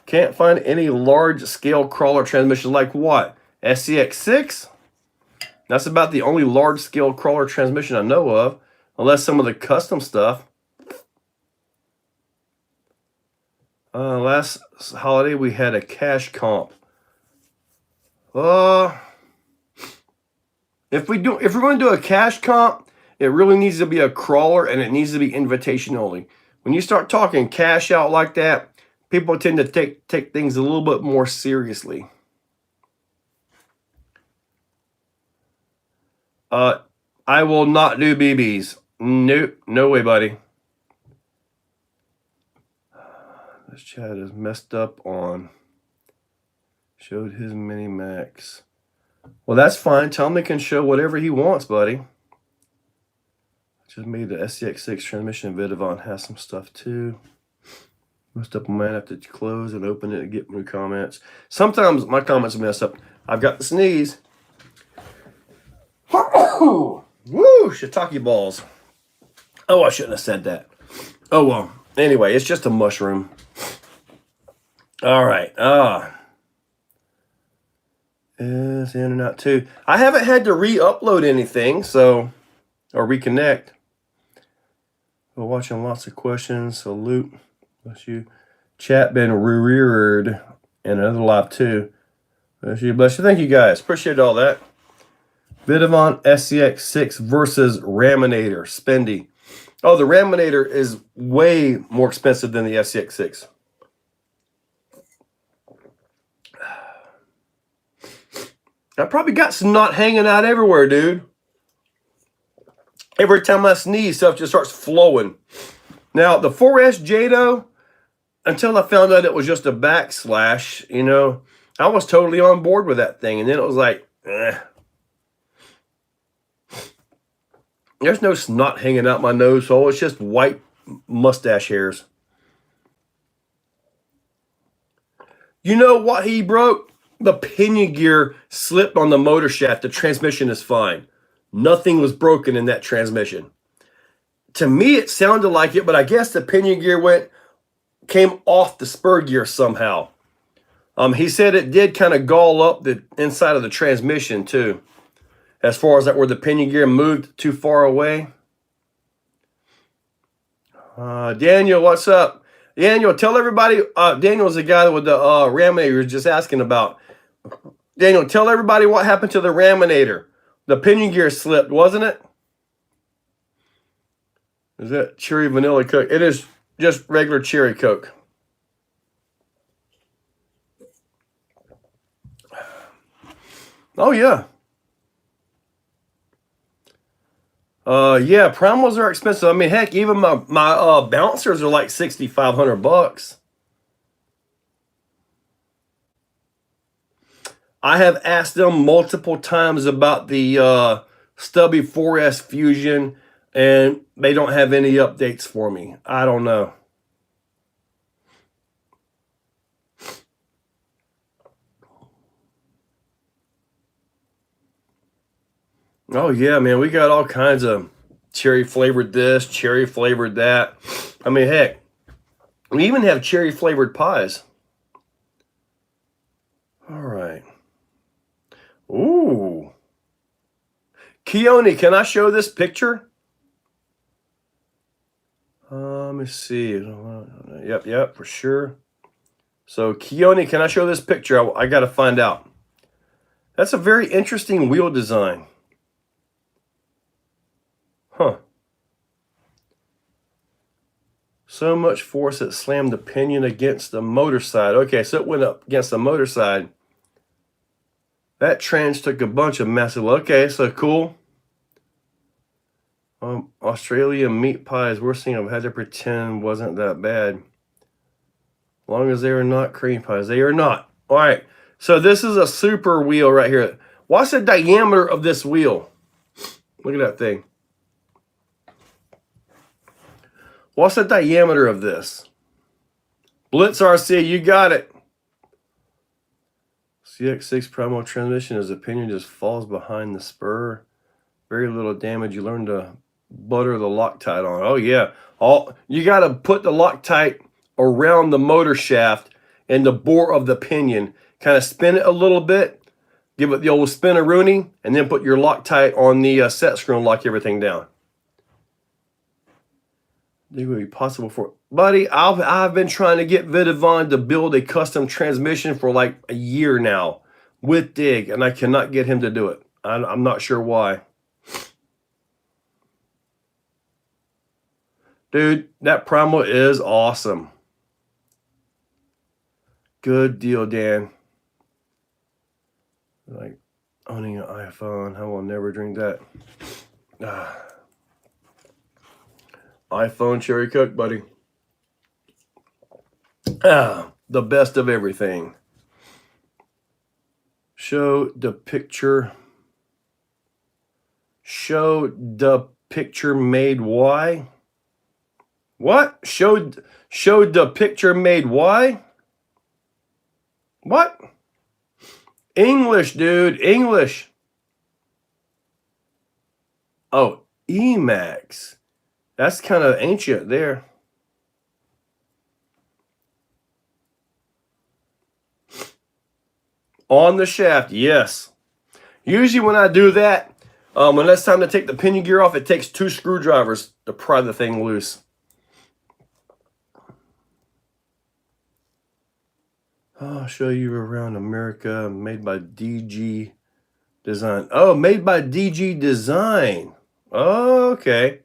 Can't find any large-scale crawler transmission like what? SCX6? That's about the only large-scale crawler transmission I know of, unless some of the custom stuff. Last holiday we had a cash comp. If we're going to do a cash comp, it really needs to be a crawler and it needs to be invitation only. When you start talking cash out like that, people tend to take things a little bit more seriously. I will not do BBs. Nope, no way, buddy. This chat is messed up on. Showed his Mini Max. Well, that's fine. Tell him he can show whatever he wants, buddy. Just made the SCX6 transmission. Vidavon has some stuff too. Most of them might have to close and open it to get new comments. Sometimes my comments mess up. I've got the sneeze. Woo! Shiitake balls. Oh, I shouldn't have said that. Oh, well. Anyway, it's just a mushroom. All right. Is in and out too. I haven't had to re-upload anything, or reconnect. We're watching lots of questions. Salute. Bless you. Chat been reared and another live too. Bless you. Bless you. Thank you guys. Appreciate all that. Vidavon SCX6 versus Raminator. Spendy. Oh, the Raminator is way more expensive than the SCX6. I probably got snot hanging out everywhere, dude. Every time I sneeze, stuff just starts flowing. Now, the 4S Jado, until I found out it was just a backslash, you know, I was totally on board with that thing. And then it was like, There's no snot hanging out my nose hole. It's just white mustache hairs. You know what he broke? The pinion gear slipped on the motor shaft. The transmission is fine. Nothing was broken in that transmission. To me, it sounded like it, but I guess the pinion gear came off the spur gear somehow. He said it did kind of gall up the inside of the transmission too. As far as that, where the pinion gear moved too far away. Daniel, what's up? Daniel, tell everybody. Daniel's the guy with the Raminator you were just asking about. Daniel, tell everybody what happened to the Raminator. The pinion gear slipped, wasn't it? Is that cherry vanilla Coke? It is just regular cherry Coke. Oh, yeah. Yeah, primals are expensive. I mean, heck, even my bouncers are like $6,500. I have asked them multiple times about the Stubby 4S Fusion, and they don't have any updates for me. I don't know. Oh yeah, man, we got all kinds of cherry flavored this, cherry flavored that. I mean, heck, we even have cherry flavored pies. All right. Ooh. Keone, can I show this picture? Let me see. Yep, for sure. So, Keone, can I show this picture? I got to find out. That's a very interesting wheel design. Huh. So much force it slammed the pinion against the motor side. Okay, so it went up against the motor side. That trans took a bunch of massive. Okay, so cool. Australian meat pies. Worst thing I've had to pretend wasn't that bad. As long as they are not cream pies. They are not. All right. So this is a super wheel right here. What's the diameter of this wheel? Look at that thing. What's the diameter of this? Blitz RC, you got it. CX6 Primo transmission, his opinion just falls behind the spur. Very little damage. You learn to butter the Loctite on. Oh yeah. You got to put the Loctite around the motor shaft and the bore of the pinion. Kind of spin it a little bit. Give it the old spin-a-rooney, and then put your Loctite on the set screw and lock everything down. It would be possible for buddy. I've been trying to get Vidavon to build a custom transmission for like a year now with Dig, and I cannot get him to do it. I'm not sure why. Dude, that Primal is awesome. Good deal, Dan. Like owning an iPhone, I will never drink that. iPhone Cherry Coke, buddy. The best of everything. Show the picture. Show the picture made why? What? Showed the picture made why? What? English, dude. English. Oh, Emacs. That's kind of ancient there. On the shaft, yes. Usually when I do that, when it's time to take the pinion gear off, it takes 2 screwdrivers to pry the thing loose. I'll show you around America, made by DG Design. Oh, made by DG Design. Oh, okay.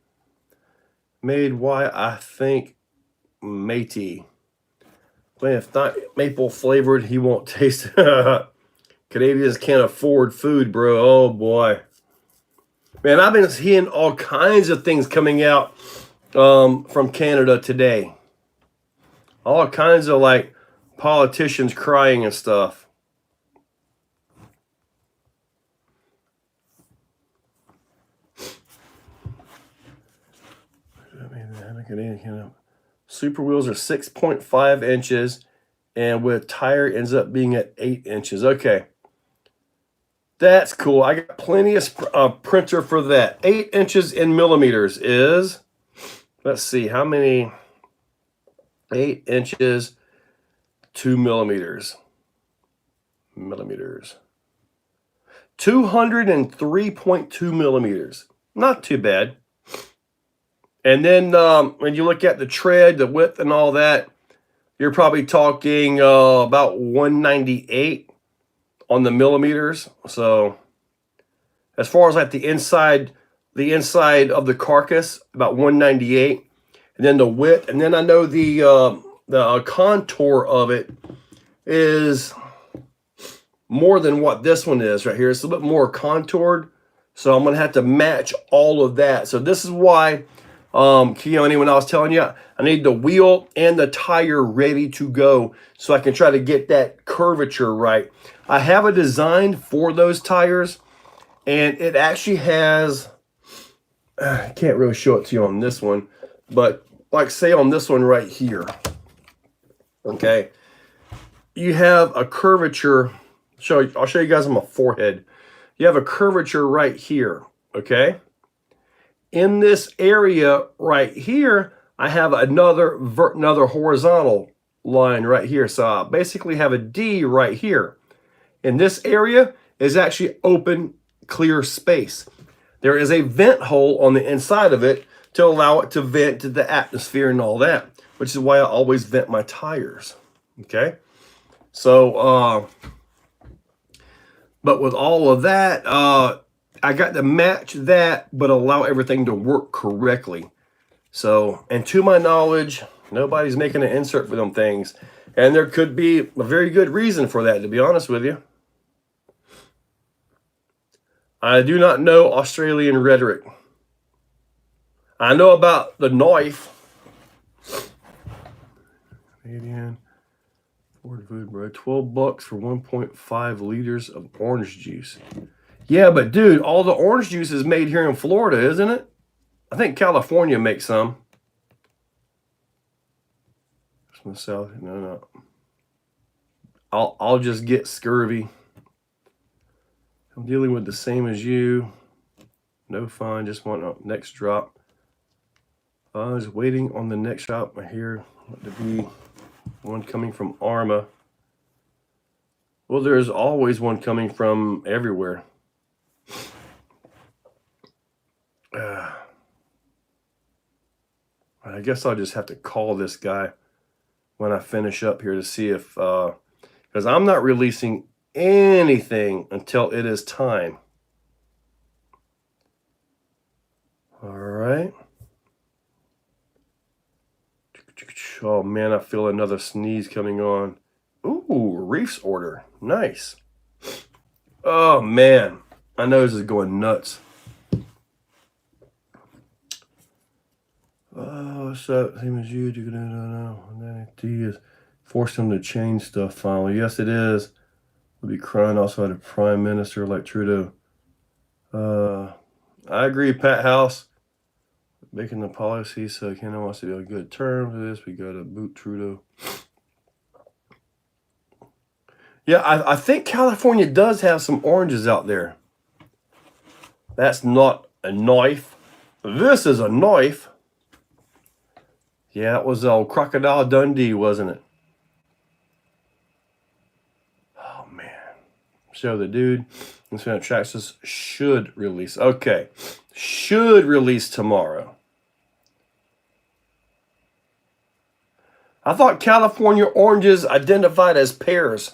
Made why I think matey. Man, if not maple flavored, he won't taste it. Canadians can't afford food, bro. Oh boy. Man, I've been seeing all kinds of things coming out from Canada today. All kinds of like politicians crying and stuff. Super wheels are 6.5 inches, and with tire ends up being at 8 inches. Okay. That's cool. I got plenty of printer for that. 8 inches in millimeters is, let's see, how many? 8 inches, 2 millimeters. 203.2 millimeters. Not too bad. And then when you look at the tread, the width, and all that, you're probably talking about 198 on the millimeters. So as far as like the inside of the carcass, about 198, and then the width, and then I know the contour of it is more than what this one is right here. It's a little bit more contoured. So I'm going to have to match all of that. So this is why, Keone, when I was telling you, I need the wheel and the tire ready to go so I can try to get that curvature right. I have a design for those tires, and it actually has, I can't really show it to you on this one, but like say on this one right here, okay, you have a curvature. I'll show you guys on my forehead. You have a curvature right here, okay? In this area right here, I have another horizontal line right here. So I basically have a D right here. And this area is actually open, clear space. There is a vent hole on the inside of it to allow it to vent to the atmosphere and all that, which is why I always vent my tires, okay? So, but with all of that, I got to match that, but allow everything to work correctly. So, and to my knowledge, nobody's making an insert for them things. And there could be a very good reason for that, to be honest with you. I do not know Australian rhetoric. I know about the knife. Canadian Ford food, bro. $12 for 1.5 liters of orange juice. Yeah, but dude, all the orange juice is made here in Florida, isn't it? I think California makes some. From the south, no. I'll just get scurvy. I'm dealing with the same as you. No fine, just want next drop. I was waiting on the next drop. I hear to be one coming from Arma. Well, there's always one coming from everywhere. I guess I'll just have to call this guy when I finish up here to see if, because I'm not releasing anything until it is time. All right. Oh man, I feel another sneeze coming on. Ooh, Reef's order. Nice. Oh man, my nose is going nuts. Oh, what's up? Same as you. No. D is forced him to change stuff finally. Yes, it is. We'll be crying also at a prime minister like Trudeau. I agree, Pat House. Making the policy so Canada wants to be on good terms with this. We got to boot Trudeau. Yeah, I think California does have some oranges out there. That's not a knife. This is a knife. Yeah, it was old Crocodile Dundee, wasn't it? Oh, man. So the dude that's going to track this should release. Okay. Should release tomorrow. I thought California oranges identified as pears.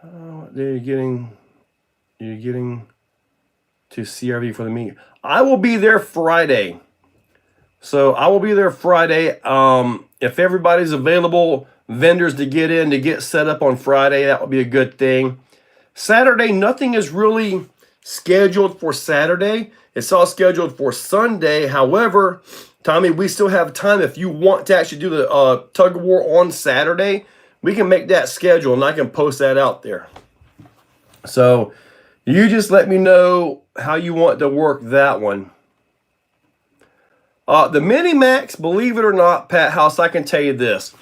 You're getting to CRV for the meet. I will be there Friday. So I will be there Friday. If everybody's available, vendors to get in, to get set up on Friday, that would be a good thing. Saturday, nothing is really scheduled for Saturday. It's all scheduled for Sunday. However, Tommy, we still have time. If you want to actually do the tug of war on Saturday, we can make that schedule and I can post that out there. So you just let me know how you want to work that one. The Mini Max, believe it or not, Pat House, I can tell you this.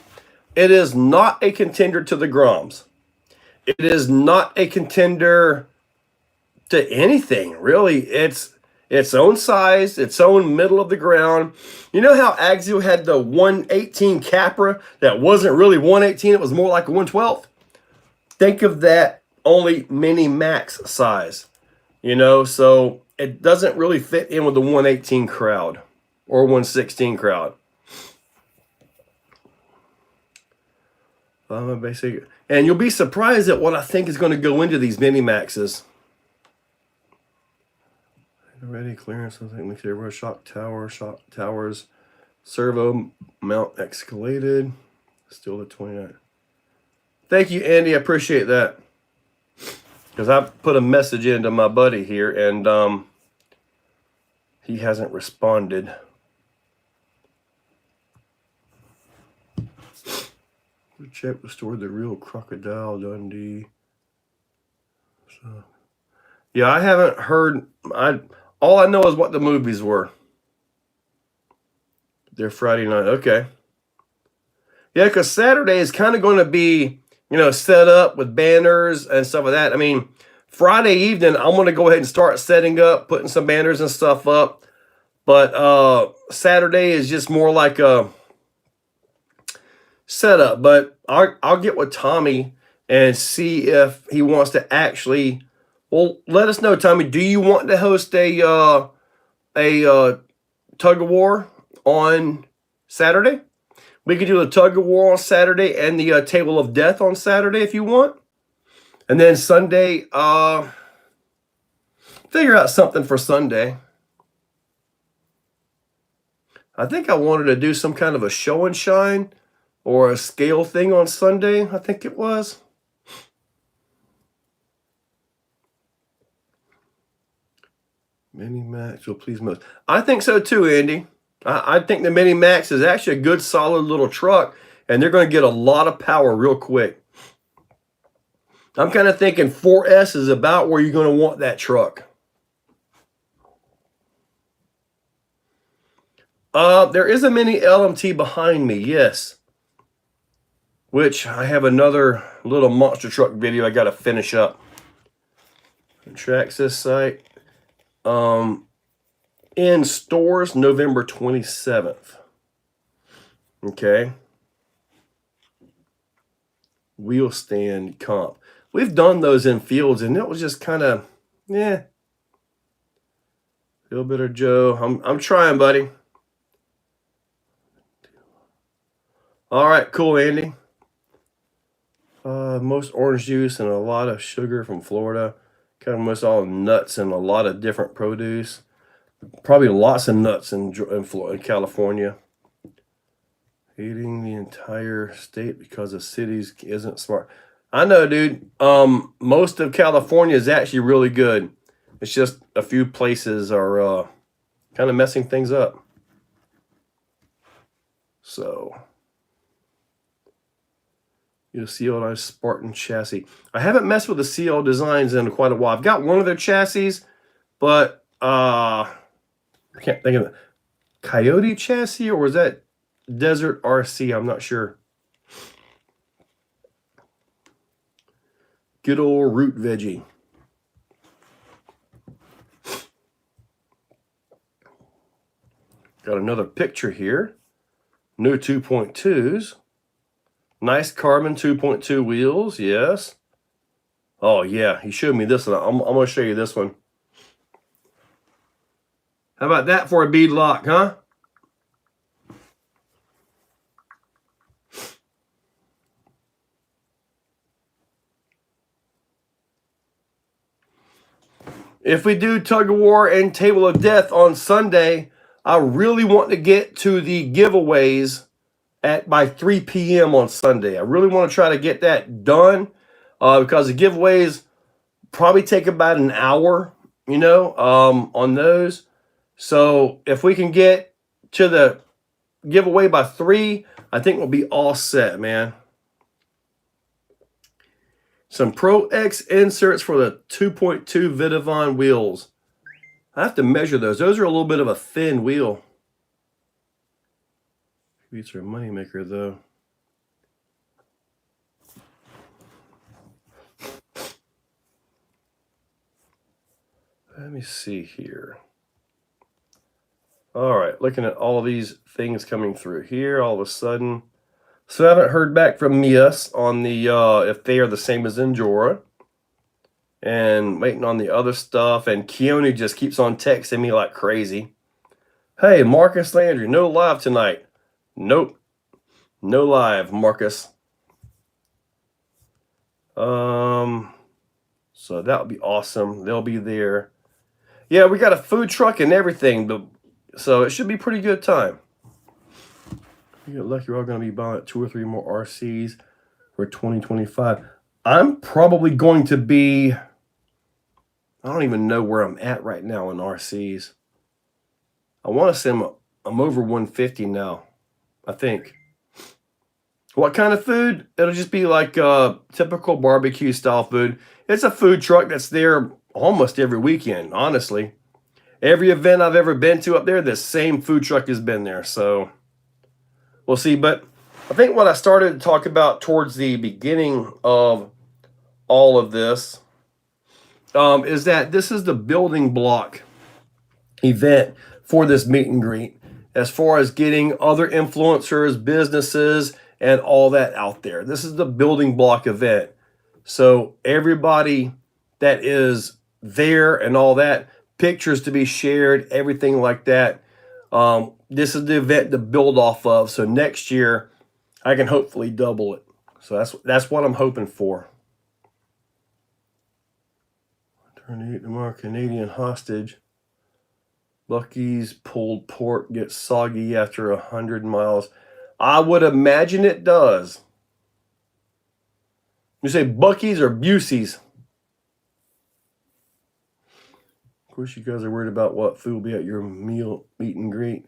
It is not a contender to the Groms. It is not a contender to anything, really. It's its own size, its own middle of the ground. You know how Axio had the 118 Capra that wasn't really 118, it was more like a 112? Think of that, only Mini Max size. You know, so it doesn't really fit in with the 118 crowd or 116 crowd. Basic, and you'll be surprised at what I think is going to go into these Mini Maxes. Ready, clearance, I think makes everywhere. Shock towers, servo mount escalated, Still the 29th. Thank you, Andy. I appreciate that. Because I put a message into my buddy here, and he hasn't responded. Check restored the real Crocodile Dundee. So, yeah, I haven't heard. All I know is what the movies were. They're Friday night. Okay. Yeah, because Saturday is kind of going to be, set up with banners and stuff like that. I mean, Friday evening, I'm going to go ahead and start setting up, putting some banners and stuff up. But Saturday is just more like a setup. But I'll get with Tommy and see if he wants to actually. Well, let us know, Tommy. Do you want to host a tug of war on Saturday? We could do the tug of war on Saturday and the table of death on Saturday if you want. And then Sunday, figure out something for Sunday. I think I wanted to do some kind of a show and shine or a scale thing on Sunday, I think it was. Mini Max will please most. I think so too, Andy. I think the Mini Max is actually a good, solid little truck, and they're going to get a lot of power real quick. I'm kind of thinking 4S is about where you're going to want that truck. There is a mini LMT behind me, yes. Which I have another little monster truck video I got to finish up. Traxxas site. In stores November 27th. Okay. Wheel stand comp. We've done those in fields, and it was just kind of, yeah. Feel better, Joe. I'm trying, buddy. All right, cool, Andy. Most orange juice and a lot of sugar from Florida. Kind of almost all nuts and a lot of different produce. Probably lots of nuts in California. Hating the entire state because the cities isn't smart. I know, dude. Most of California is actually really good. It's just a few places are kind of messing things up. So, you'll see a nice Spartan chassis. I haven't messed with the CL Designs in quite a while. I've got one of their chassis, but I can't think of it. Coyote chassis, or was that Desert RC? I'm not sure. Good old root veggie. Got another picture here. New 2.2s. Nice carbon 2.2 wheels, yes. Oh, yeah, he showed me this one. I'm going to show you this one. How about that for a bead lock, huh? If we do tug of war and table of death on Sunday, I really want to get to the giveaways by 3 p.m. on Sunday. I really want to try to get that done because the giveaways probably take about an hour, on those. So if we can get to the giveaway by 3, I think we'll be all set, man. Some Pro X inserts for the 2.2 Vidavon wheels. I have to measure those. Those are a little bit of a thin wheel. Beats are a moneymaker, though. Let me see here. All right, looking at all these things coming through here all of a sudden. So I haven't heard back from Mias on the if they are the same as Endura. And waiting on the other stuff. And Keone just keeps on texting me like crazy. Hey, Marcus Landry, no live tonight. Nope. No live, Marcus. So that would be awesome. They'll be there. Yeah, we got a food truck and everything, so it should be a pretty good time. You get lucky, we're all going to be buying 2 or 3 more RCs for 2025. I'm probably going to be, I don't even know where I'm at right now in RCs. I want to say I'm over 150 now, I think. What kind of food? It'll just be like typical barbecue style food. It's a food truck that's there almost every weekend, honestly. Every event I've ever been to up there, the same food truck has been there. So we'll see. But I think what I started to talk about towards the beginning of all of this is that this is the building block event for this meet and greet as far as getting other influencers, businesses, and all that out there. This is the building block event. So everybody that is there and all that, pictures to be shared, everything like that. This is the event to build off of. So next year, I can hopefully double it. So that's what I'm hoping for. Turn 8 tomorrow, Canadian hostage. Lucky's pulled pork gets soggy after 100 miles. I would imagine it does. You say Bucky's or Busey's? Of course, you guys are worried about what food will be at your meet and greet.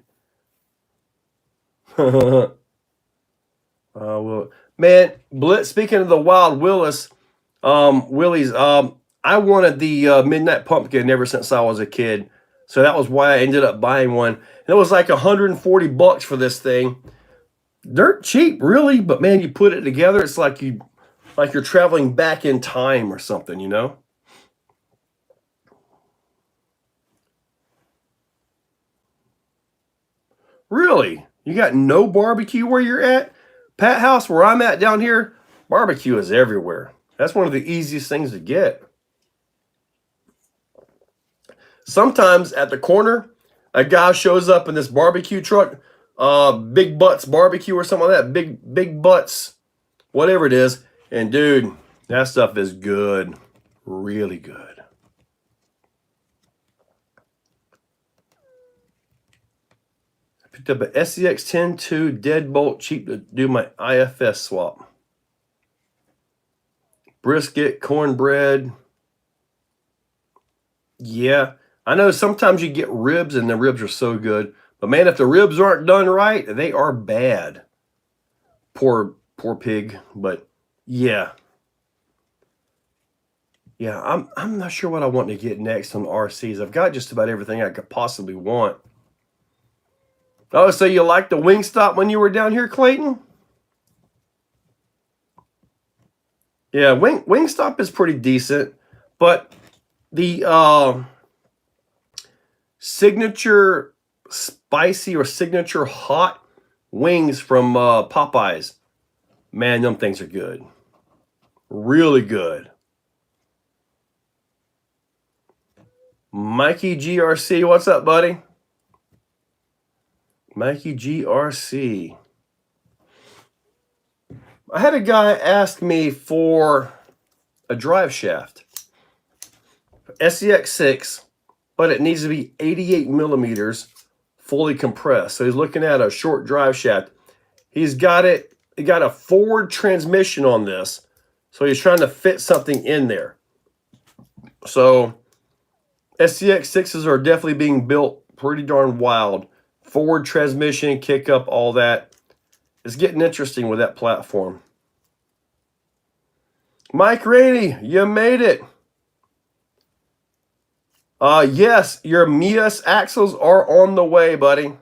Well, man, Blitz. Speaking of the Wild Willies, I wanted the Midnight Pumpkin ever since I was a kid, so that was why I ended up buying one. And it was like $140 for this thing. Dirt cheap, really, but man, you put it together, it's like you're traveling back in time or something, you know? Really? You got no barbecue where you're at? Pat House, where I'm at down here, barbecue is everywhere. That's one of the easiest things to get. Sometimes at the corner, a guy shows up in this barbecue truck, Big Butts Barbecue or something like that, Big Butts, whatever it is. And dude, that stuff is good, really good. I picked up an SCX 10.2 deadbolt, cheap to do my IFS swap. Brisket, cornbread. Yeah, I know sometimes you get ribs and the ribs are so good. But man, if the ribs aren't done right, they are bad. Poor pig, but yeah. Yeah, I'm not sure what I want to get next on RCs. I've got just about everything I could possibly want. Oh, so you liked the Wingstop when you were down here, Clayton? Yeah, Wingstop is pretty decent, but the signature spicy or signature hot wings from Popeyes, man, them things are good. Really good. Mikey GRC, what's up, buddy? Mikey GRC. I had a guy ask me for a drive shaft. SCX 6, but it needs to be 88 millimeters, fully compressed. So he's looking at a short drive shaft. He got a forward transmission on this. So he's trying to fit something in there. So SCX 6s are definitely being built pretty darn wild. Forward transmission, kick up, all that. It's getting interesting with that platform. Mike Rainey, you made it. Yes, your Mias axles are on the way, buddy.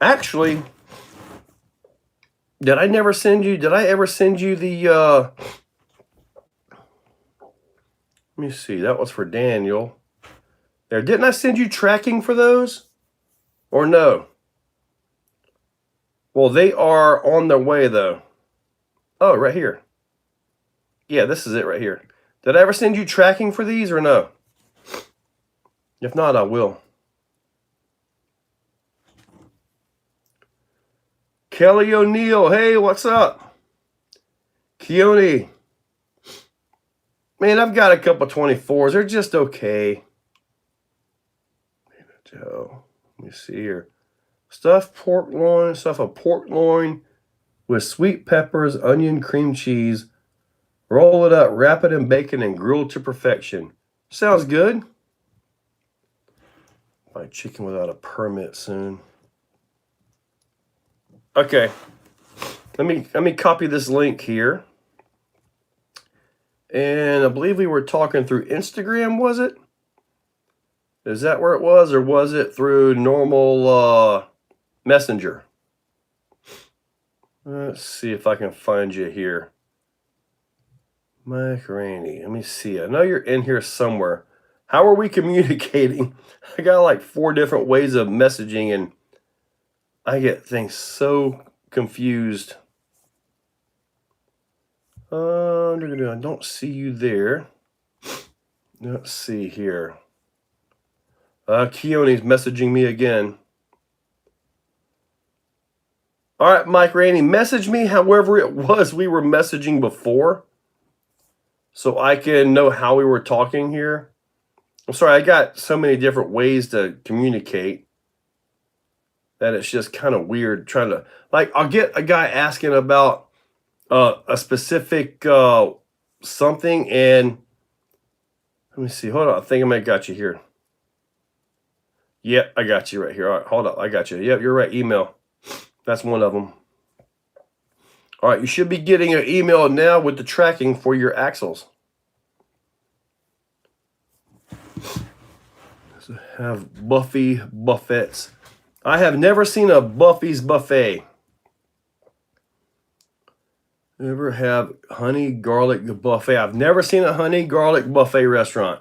Actually, did I ever send you the let me see, that was for Daniel. There, didn't I send you tracking for those? Or no? Well, they are on their way though. Oh, right here. Yeah, this is it right here. Did I ever send you tracking for these or no? If not, I will. Kelly O'Neill, hey, what's up? Keone. Man, I've got a couple 24s. They're just okay. Joe, let me see here. Stuff a pork loin with sweet peppers, onion, cream cheese. Roll it up, wrap it in bacon, and grill to perfection. Sounds good. Buy chicken without a permit soon. Okay. Let me copy this link here. And I believe we were talking through Instagram, was it? Is that where it was, or was it through normal Messenger? Let's see if I can find you here. Mike Rainey. Let me see. I know you're in here somewhere. How are we communicating? I got like 4 different ways of messaging, and I get things so confused. I don't see you there. Let's see here. Keone's messaging me again. All right, Mike Rainey, message me however it was we were messaging before, so I can know how we were talking here. I'm sorry, I got so many different ways to communicate that it's just kind of weird trying to, like, I'll get a guy asking about a specific something, and let me see. Hold on. I think I might got you here. Yep, I got you right here. All right, hold up. I got you. Yep, you're right. Email. That's one of them. All right, you should be getting an email now with the tracking for your axles. So have Buffy buffets. I have never seen a Buffy's buffet. Ever have honey garlic buffet? I've never seen a honey garlic buffet restaurant.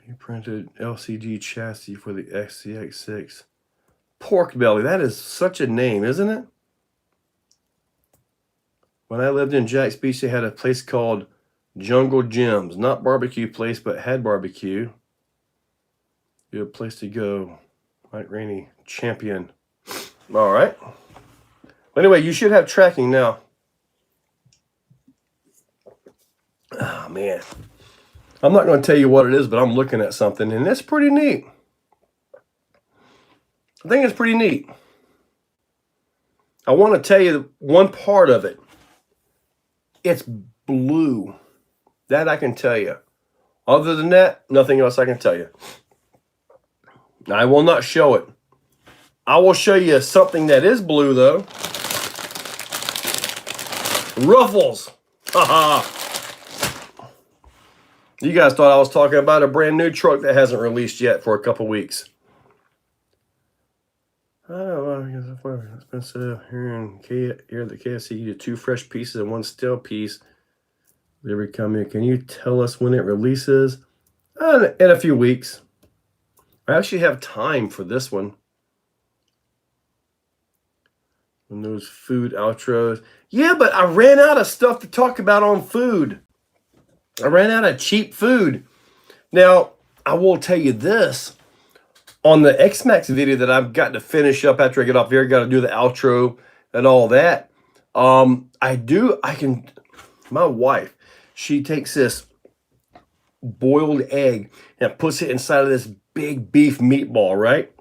You printed LCG chassis for the XCX6. Pork belly. That is such a name, isn't it? When I lived in Jack's Beach, they had a place called Jungle Jim's. Not barbecue place, but had barbecue. Good place to go. Mike Rainey, champion. All right. Anyway, you should have tracking now. Oh, man. I'm not going to tell you what it is, but I'm looking at something, and it's pretty neat. I think it's pretty neat. I want to tell you one part of it. It's blue. That I can tell you. Other than that, nothing else I can tell you. I will not show it. I will show you something that is blue, though. Ruffles. Haha. You guys thought I was talking about a brand new truck that hasn't released yet for a couple weeks. It's been set up here at the KFC. You get 2 fresh pieces and 1 stale piece. Delivery coming. Can you tell us when it releases? In a few weeks. I actually have time for this one. And those food outros. Yeah, but I ran out of stuff to talk about on food. I ran out of cheap food. Now, I will tell you this. On the X-Max video that I've got to finish up after I get off here, got to do the outro and all that. My wife, she takes this boiled egg and puts it inside of this big beef meatball, right?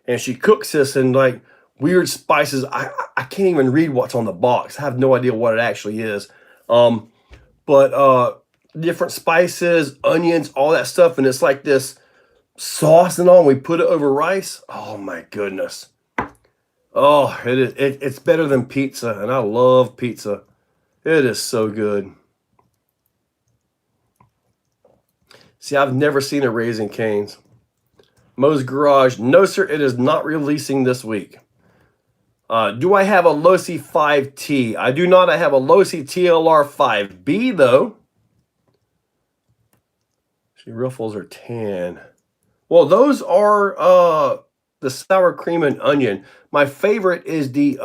And she cooks this in like weird spices. I can't even read what's on the box. I have no idea what it actually is. But different spices, onions, all that stuff. And it's like this sauce and all. And we put it over rice. Oh my goodness. Oh, it's better than pizza. And I love pizza. It is so good. See, I've never seen a Raising Cane's. Moe's Garage. No, sir, it is not releasing this week. Do I have a Losi 5T? I do not. I have a Losi TLR 5B, though. See, ruffles are tan. Well, those are the sour cream and onion. My favorite is the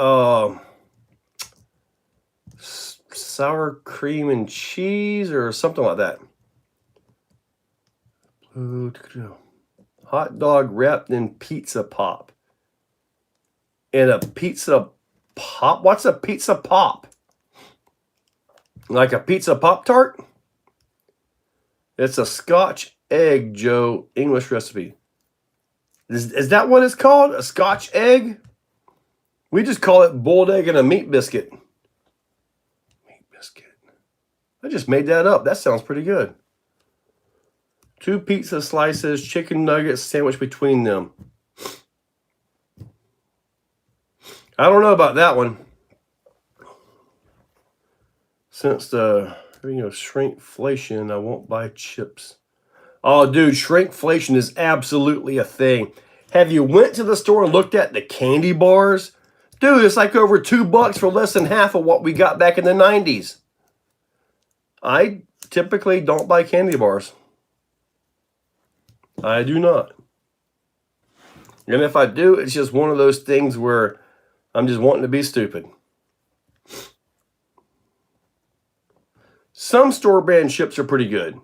sour cream and cheese or something like that. Hot dog wrapped in pizza pop. And a pizza pop? What's a pizza pop? Like a pizza Pop-Tart? It's a Scotch egg Joe English recipe. Is that what it's called? A Scotch egg? We just call it boiled egg and a meat biscuit. Meat biscuit. I just made that up. That sounds pretty good. 2 pizza slices, chicken nuggets sandwiched between them. I don't know about that one. Since the shrinkflation, I won't buy chips. Oh, dude, shrinkflation is absolutely a thing. Have you went to the store and looked at the candy bars? Dude, it's like over $2 for less than half of what we got back in the 90s. I typically don't buy candy bars. I do not. And if I do, it's just one of those things where I'm just wanting to be stupid. Some store-brand chips are pretty good.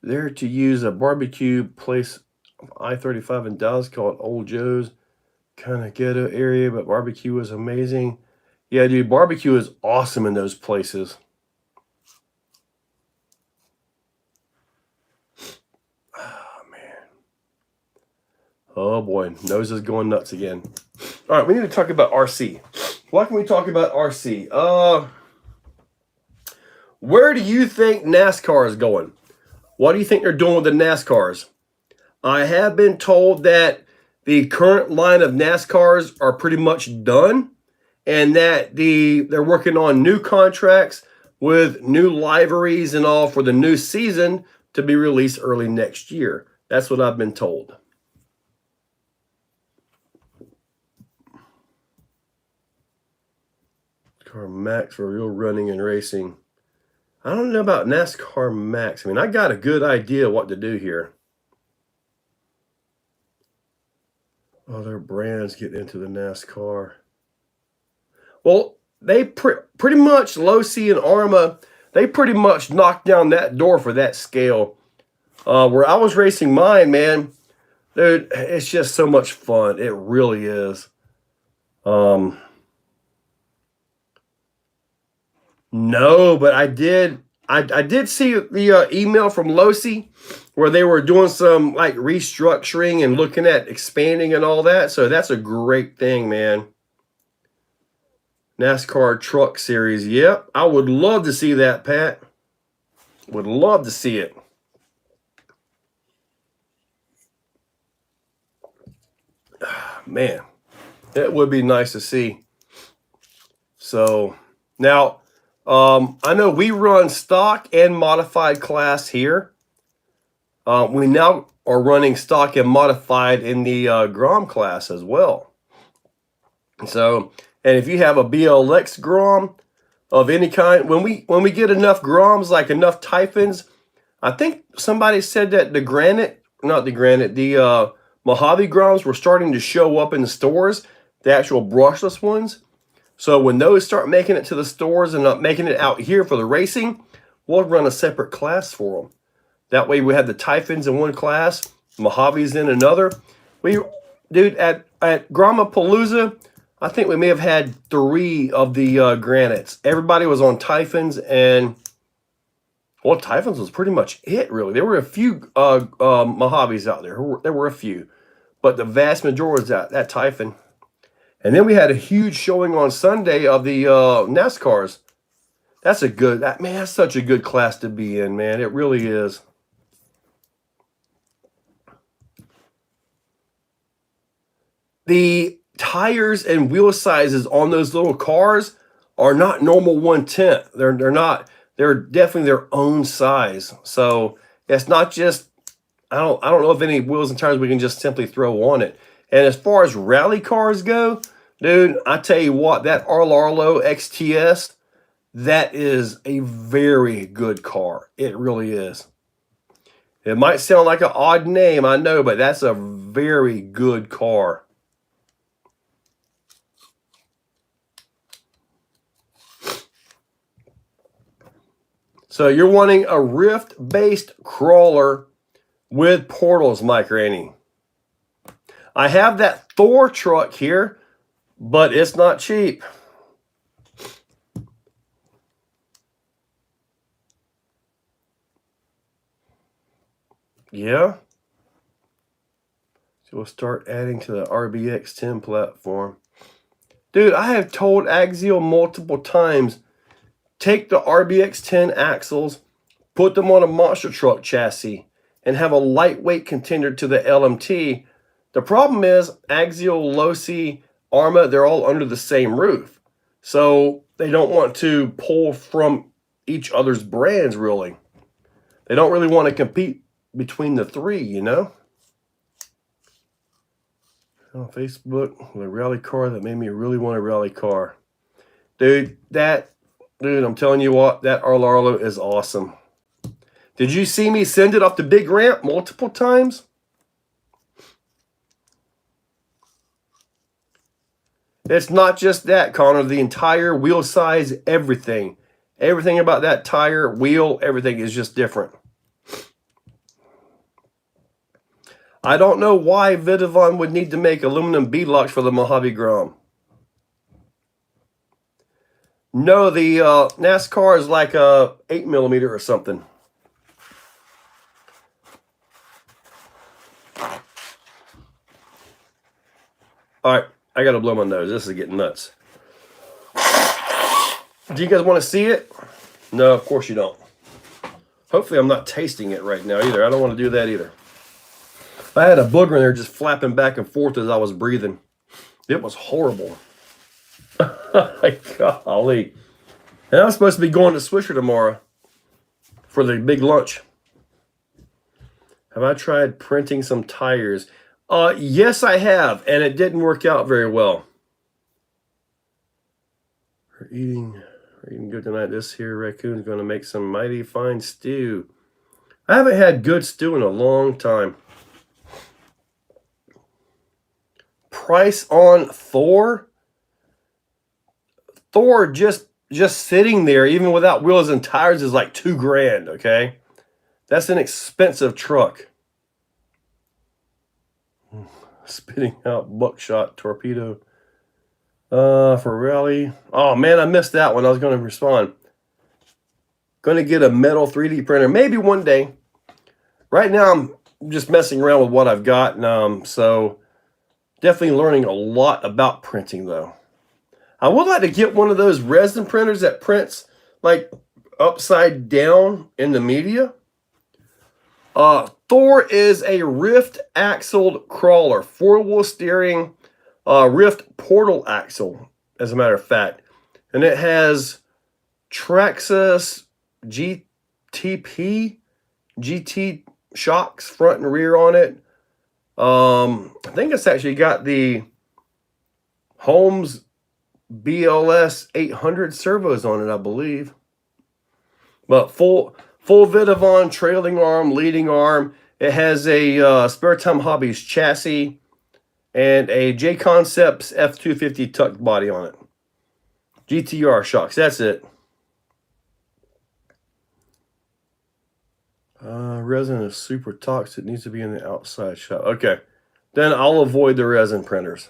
There to use a barbecue place of I-35 in Dallas called Old Joe's. Kind of ghetto area, but barbecue is amazing. Yeah, dude, barbecue is awesome in those places. Oh, man. Oh, boy. Nose is going nuts again. All right, we need to talk about RC. What can we talk about RC? Where do you think NASCAR is going? What do you think they're doing with the NASCARs? I have been told that the current line of NASCARs are pretty much done, and that they're working on new contracts with new liveries and all for the new season to be released early next year. That's what I've been told. NASCAR Max for real running and racing. I don't know about NASCAR Max. I mean, I got a good idea what to do here. Other brands get into the NASCAR. Well, they pretty much, Losi and Arma, they pretty much knocked down that door for that scale. Where I was racing mine, man, dude, it's just so much fun. It really is. No, but I did see the email from Losi where they were doing some like restructuring and looking at expanding and all that. So that's a great thing, man. NASCAR Truck Series. Yep, I would love to see that, Pat. Would love to see it. Man, it would be nice to see. So now, I know we run stock and modified class here. We now are running stock and modified in the Grom class as well. So, and if you have a BLX Grom of any kind, when we get enough Groms, like enough Typhons, I think somebody said that the Mojave Groms were starting to show up in the stores, the actual brushless ones. So when those start making it to the stores and not making it out here for the racing, we'll run a separate class for them. That way we have the Typhons in one class, Mojaves in another. Dude, at Gramapalooza, I think we may have had 3 of the granites. Everybody was on Typhons, and well, Typhons was pretty much it, really. There were a few Mojaves out there. There were a few, but the vast majority was that Typhon. And then we had a huge showing on Sunday of the NASCARs. That's such a good class to be in, man. It really is. The tires and wheel sizes on those little cars are not normal 1/10. They're not. They're definitely their own size. So it's not just. I don't know if any wheels and tires we can just simply throw on it. And as far as rally cars go, dude, I tell you what, that Arlo XTS, that is a very good car. It really is. It might sound like an odd name, I know, but that's a very good car. So you're wanting a Rift-based crawler with portals, Mike Rainey. I have that Thor truck here, but it's not cheap. Yeah. So we'll start adding to the RBX10 platform. Dude, I have told Axial multiple times, take the RBX10 axles, put them on a monster truck chassis, and have a lightweight contender to the LMT. The problem is Axial, Losi, Arma, they're all under the same roof. So they don't want to pull from each other's brands, really. They don't really want to compete between the three, you know? On Facebook, with a rally car that made me really want a rally car. Dude, I'm telling you what, that Arlo is awesome. Did you see me send it off the big ramp multiple times? It's not just that, Connor. The entire wheel size, everything. Everything about that tire, wheel, everything is just different. I don't know why Vidavon would need to make aluminum beadlocks for the Mojave Grom. No, the NASCAR is like a 8mm or something. All right, I got to blow my nose. This is getting nuts. Do you guys want to see it? No, of course you don't. Hopefully I'm not tasting it right now either. I don't want to do that either. I had a booger in there just flapping back and forth as I was breathing. It was horrible. Golly. And I'm supposed to be going to Swisher tomorrow for the big lunch. Have I tried printing some tires? Yes, I have, and it didn't work out very well. We're eating good tonight. This here raccoon's going to make some mighty fine stew. I haven't had good stew in a long time. Price on Thor? Thor just sitting there, even without wheels and tires, is like $2,000, okay? That's an expensive truck. Spitting out buckshot torpedo. For rally. Oh man, I missed that one. I was going to respond. Going to get a metal 3D printer. Maybe one day. Right now, I'm just messing around with what I've got. So definitely learning a lot about printing, though. I would like to get one of those resin printers that prints like upside down in the media. Thor is a rift axled crawler, 4-wheel steering, rift portal axle, as a matter of fact. And it has Traxxas GT shocks, front and rear on it. I think it's actually got the Holmes BLS 800 servos on it, I believe. But full Vidavon trailing arm, leading arm. It has a Spare Time Hobbies chassis and a J Concepts F250 tucked body on it. GTR shocks, that's it. Resin is super toxic. It needs to be in the outside shop. Okay, then I'll avoid the resin printers.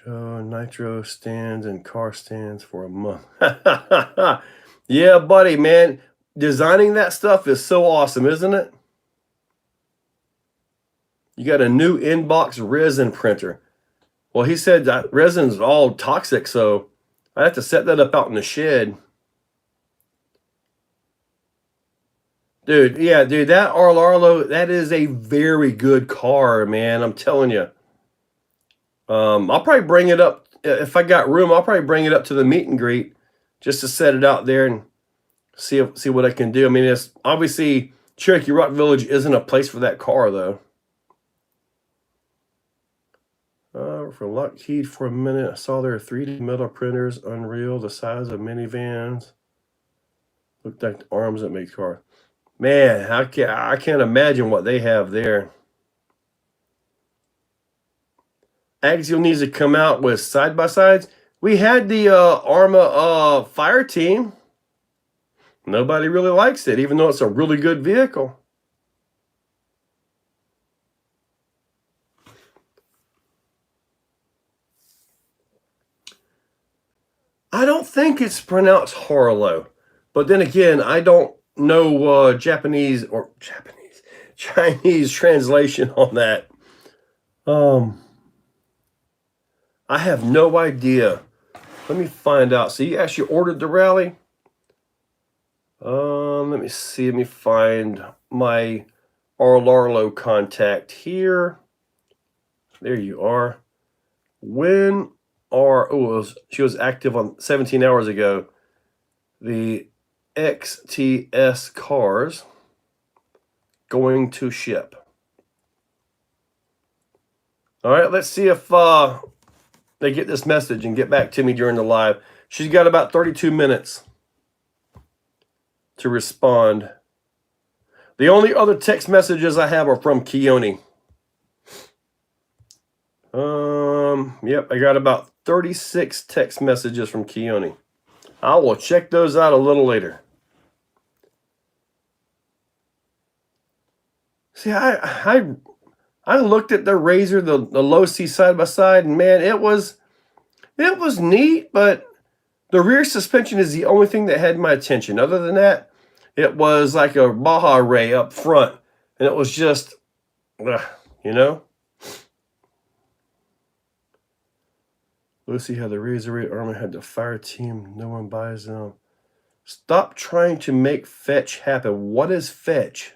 Nitro stands and car stands for a month. Yeah, buddy, man. Designing that stuff is so awesome, isn't it? You got a new inbox resin printer. Well, he said that resin's all toxic, so I have to set that up out in the shed. Dude, yeah, dude, that Arlo, that is a very good car, man. I'm telling you. I'll probably bring it up, if I got room, I'll probably bring it up to the meet and greet just to set it out there and see what I can do. I mean, it's obviously Cherokee Rock Village isn't a place for that car, though. For Lockheed for a minute, I saw their 3D metal printers, unreal, the size of minivans. Looked like the arms that make cars. Man, I can't imagine what they have there. Axial needs to come out with side-by-sides. We had the Arma fire team. Nobody really likes it, even though it's a really good vehicle. I don't think it's pronounced Harlow. But then again, I don't know Japanese Chinese translation on that. I have no idea. Let me find out. So you actually ordered the rally? Let me see. Let me find my Arlarlo contact here. There you are. When are she was active on 17 hours ago. The XTS cars going to ship. All right, let's see if they get this message and get back to me during the live. She's got about 32 minutes to respond. The only other text messages I have are from Keone. Yep, I got about 36 text messages from Keone. I will check those out a little later. See, I looked at the Razor, the low C side by side, and man, it was neat, but the rear suspension is the only thing that had my attention. Other than that, it was like a Baja Ray up front, and it was just, you know. Lucy had the Razor Ray, Armin had the Fire Team. No one buys them. Stop trying to make fetch happen. What is fetch?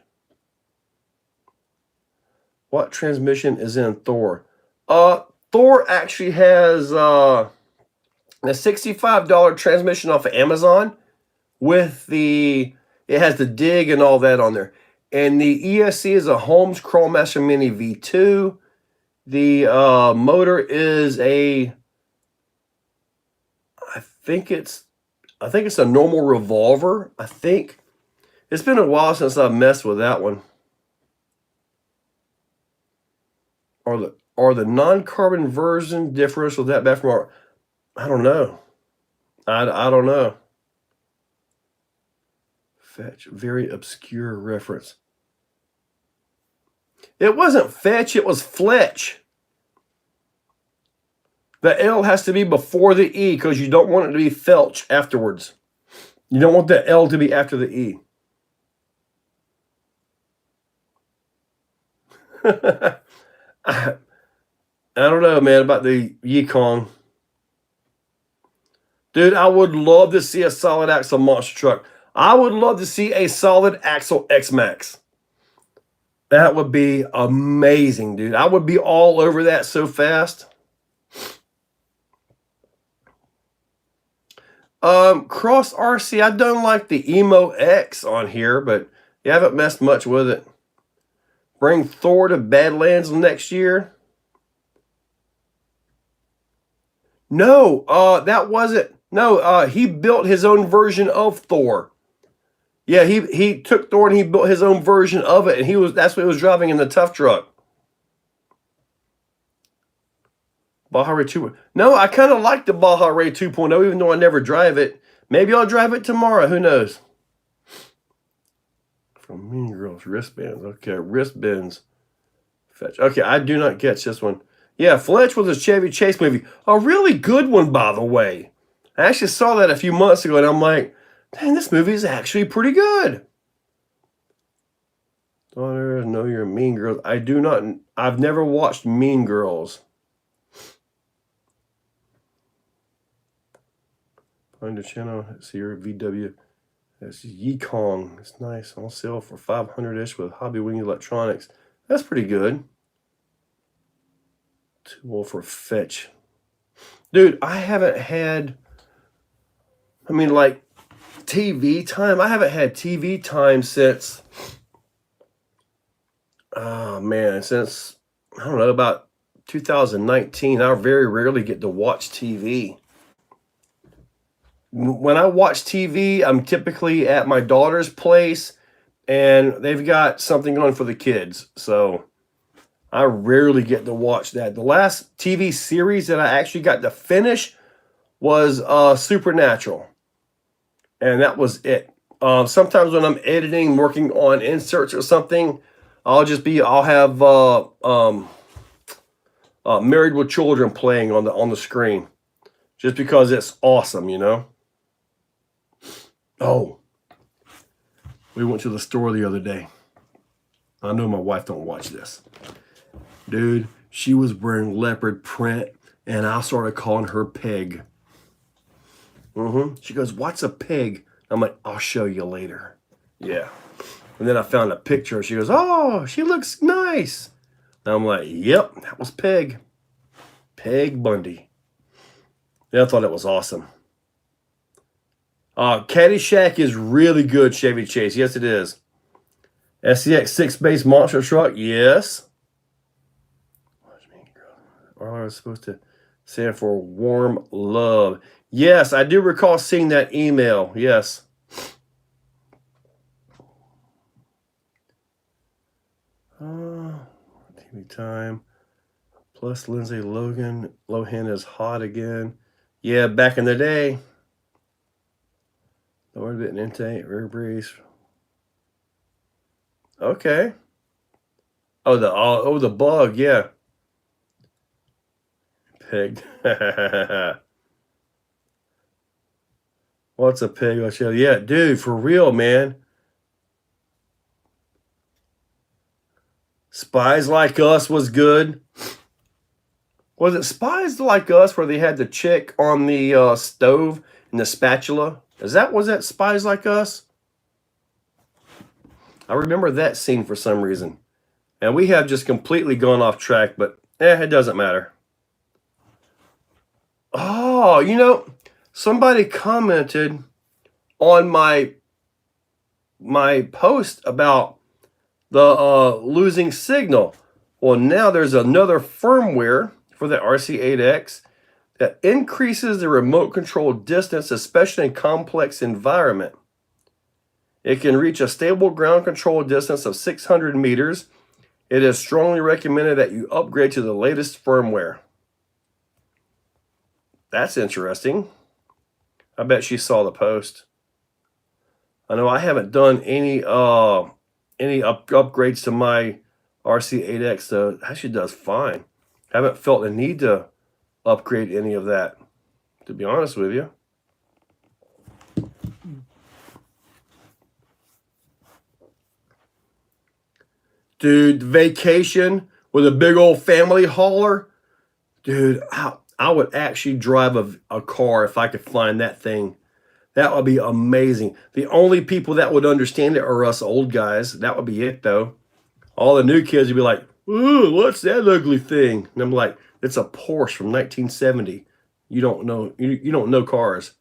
What transmission is in Thor? Thor actually has a $65 transmission off of Amazon with it has the dig and all that on there. And the ESC is a Holmes Crawlmaster Mini V2. The motor is I think it's a normal revolver. I think it's been a while since I've messed with that one. Are the non-carbon version differential that bad from our? I don't know. I don't know. Fetch, very obscure reference. It wasn't fetch, it was Fletch. The L has to be before the E because you don't want it to be Felch afterwards. You don't want the L to be after the E. I don't know, man, about the Yukon. Dude, I would love to see a solid axle monster truck. I would love to see a solid axle X-Max. That would be amazing, dude. I would be all over that so fast. Cross RC, I don't like the Emo X on here, but you haven't messed much with it. Bring Thor to Badlands next year. No, that wasn't. No, he built his own version of Thor. Yeah, he took Thor and he built his own version of it, and that's what he was driving in the tough truck. Baja Ray 2.0. No, I kind of like the Baja Ray 2.0, even though I never drive it. Maybe I'll drive it tomorrow. Who knows? From Mean Girls, wristbands. Okay, wristbands. Fetch. Okay, I do not catch this one. Yeah, Fletch was a Chevy Chase movie. A really good one, by the way. I actually saw that a few months ago, and I'm like, dang, this movie is actually pretty good. Daughter, know you're Mean Girls. I've never watched Mean Girls. Find the channel, see your VW. That's Yukon. It's nice. On sale for $500-ish with Hobby Wing Electronics. That's pretty good. Too old for fetch. Dude, I haven't had, like, TV time. I haven't had TV time since, since, I don't know, about 2019. I very rarely get to watch TV. When I watch TV, I'm typically at my daughter's place, and they've got something on for the kids. So I rarely get to watch that. The last TV series that I actually got to finish was Supernatural. And that was it. Sometimes when I'm editing, working on inserts or something, I'll have Married with Children playing on the screen. Just because it's awesome, you know? Oh, we went to the store the other day. I know my wife don't watch this. Dude, she was wearing leopard print, and I started calling her Pig. She goes, what's a pig? I'm like, I'll show you later. Yeah. And then I found a picture. She goes, oh, she looks nice. And I'm like, yep, that was Pig. Peg Bundy. Yeah, I thought it was awesome. Caddyshack is really good, Chevy Chase. Yes, it is. SCX 6-base monster truck. Yes. Or I was supposed to stand for warm love. Yes, I do recall seeing that email. Yes. TV time. Plus Lindsay Lohan is hot again. Yeah, back in the day. Lower bit intake, rear breeze. Okay. Oh, the bug, yeah. Pig. What's a pig? I'll show you. Yeah, dude, for real, man. Spies Like Us was good. Was it Spies Like Us where they had the chick on the stove and the spatula? Was that Spies Like Us? I remember that scene for some reason. And we have just completely gone off track, but it doesn't matter. Oh, you know, somebody commented on my post about the losing signal. Well, now there's another firmware for the RC8X that increases the remote control distance, especially in complex environment. It can reach a stable ground control distance of 600 meters. It is strongly recommended that you upgrade to the latest firmware. That's interesting. I bet she saw the post. I know I haven't done any upgrades to my RC8X, so it actually does fine. I haven't felt the need to upgrade any of that, to be honest with you. Dude, vacation with a big old family hauler. Dude, I would actually drive a car if I could find that thing. That would be amazing. The only people that would understand it are us old guys. That would be it, though. All the new kids would be like, ooh, what's that ugly thing? And I'm like, it's a Porsche from 1970. You don't know. You don't know cars.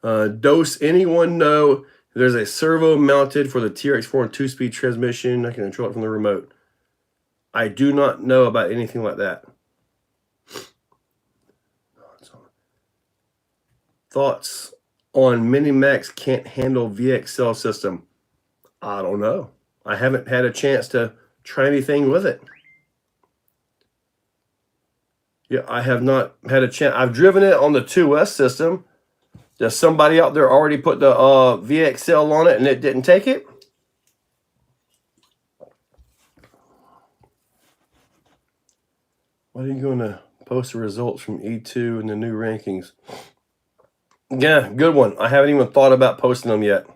Does anyone know there's a servo mounted for the TRX4 and 2-speed transmission? I can control it from the remote. I do not know about anything like that. Thoughts on Minimax can't handle VXL system? I don't know. I haven't had a chance to try anything with it. Yeah, I have not had a chance. I've driven it on the 2S system. Does somebody out there already put the VXL on it and it didn't take it? When are you going to post the results from E2 and the new rankings? Yeah, good one. I haven't even thought about posting them yet.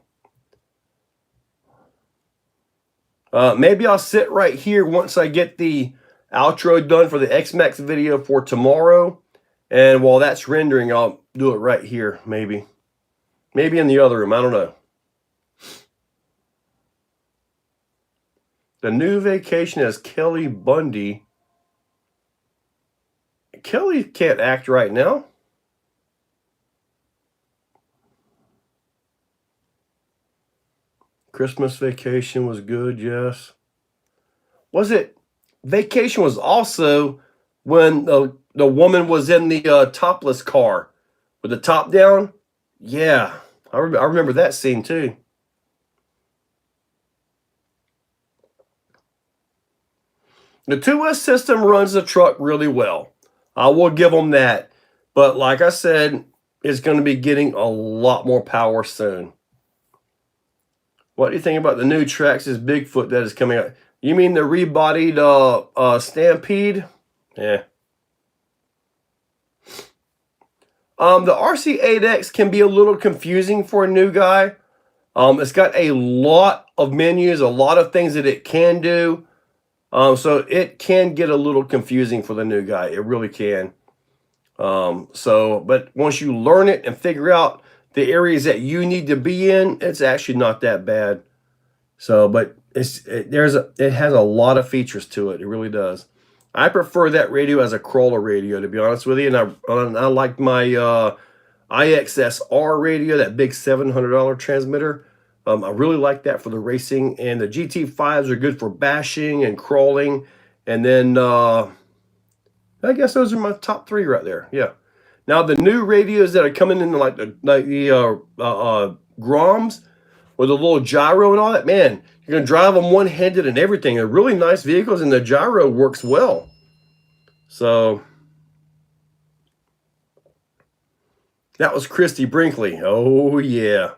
Maybe I'll sit right here once I get the outro done for the XMAX video for tomorrow. And while that's rendering, I'll do it right here, maybe. Maybe in the other room. I don't know. The new vacation is Kelly Bundy. Kelly can't act right now. Christmas Vacation was good, yes. Was it? Vacation was also when the woman was in the topless car with the top down. Yeah, I remember that scene too. The 2S system runs the truck really well. I will give them that. But like I said, it's going to be getting a lot more power soon. What do you think about the new Traxxas Bigfoot that is coming out? You mean the rebodied Stampede? Yeah. The RC8X can be a little confusing for a new guy. It's got a lot of menus, a lot of things that it can do. So it can get a little confusing for the new guy. It really can. But once you learn it and figure out the areas that you need to be in, it's actually not that bad. So, but it has a lot of features to it. It really does. I prefer that radio as a crawler radio, to be honest with you. And I like my IXSR radio, that big $700 transmitter. I really like that for the racing. And the GT5s are good for bashing and crawling. And then I guess those are my top 3 right there. Yeah. Now the new radios that are coming in like the Groms with a little gyro and all that, man, you're gonna drive them one-handed and everything. They're really nice vehicles, and the gyro works well. So that was Christy Brinkley. Oh yeah.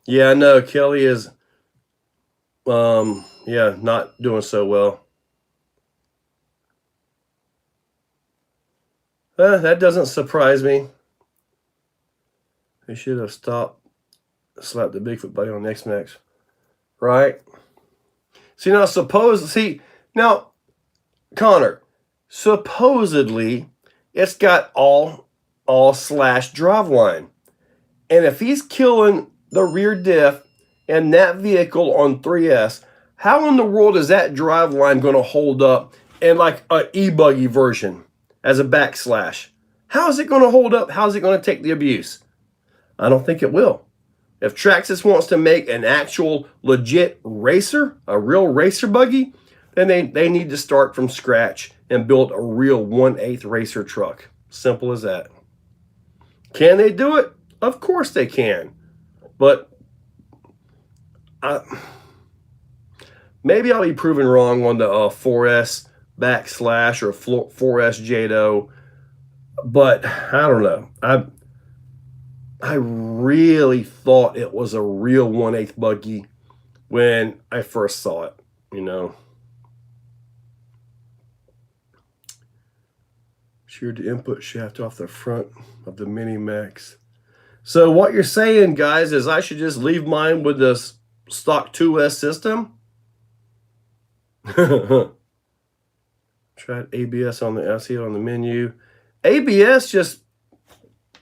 Yeah, I know Kelly is yeah, not doing so well. That doesn't surprise me. They should have slapped the Bigfoot buddy on X-Max. Right? Now, Connor, supposedly it's got all slash driveline. And if he's killing the rear diff and that vehicle on 3S, how in the world is that driveline going to hold up in like an e-buggy version as a backslash? How is it going to hold up? How is it going to take the abuse? I don't think it will. If Traxxas wants to make an actual legit racer, a real racer buggy, then they need to start from scratch and build a real 1/8 racer truck. Simple as that. Can they do it? Of course they can. But maybe I'll be proven wrong on the 4S backslash or 4S JADO. But I don't know. I really thought it was a real 1/8 buggy when I first saw it, you know. Sheared the input shaft off the front of the Mini Max. So what you're saying, guys, is I should just leave mine with this stock 2S system? Tried ABS on the, I see it on the menu. ABS just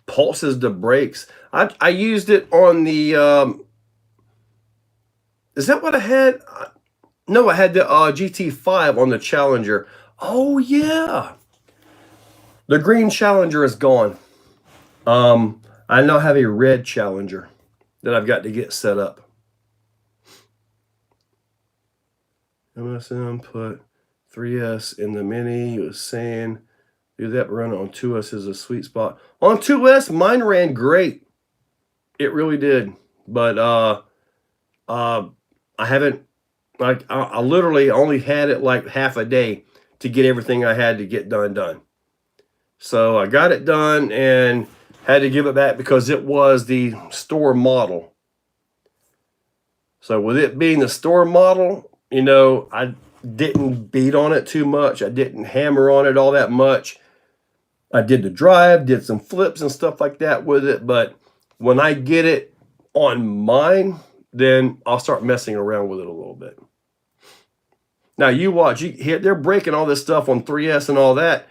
pulses the brakes. I used it on the, is that what I had? No, I had the GT5 on the Challenger. Oh, yeah. The green Challenger is gone. I now have a red Challenger that I've got to get set up. MS input 3S in the Mini. It was saying do that, run on 2S is a sweet spot. On 2S, mine ran great. It really did. But I haven't, like, I literally only had it like half a day to get everything I had to get done. So I got it done and had to give it back because it was the store model. So with it being the store model, you know, I didn't beat on it too much. I didn't hammer on it all that much. I did the drive, did some flips and stuff like that with it. But when I get it on mine, then I'll start messing around with it a little bit. Now you watch, they're breaking all this stuff on 3S and all that.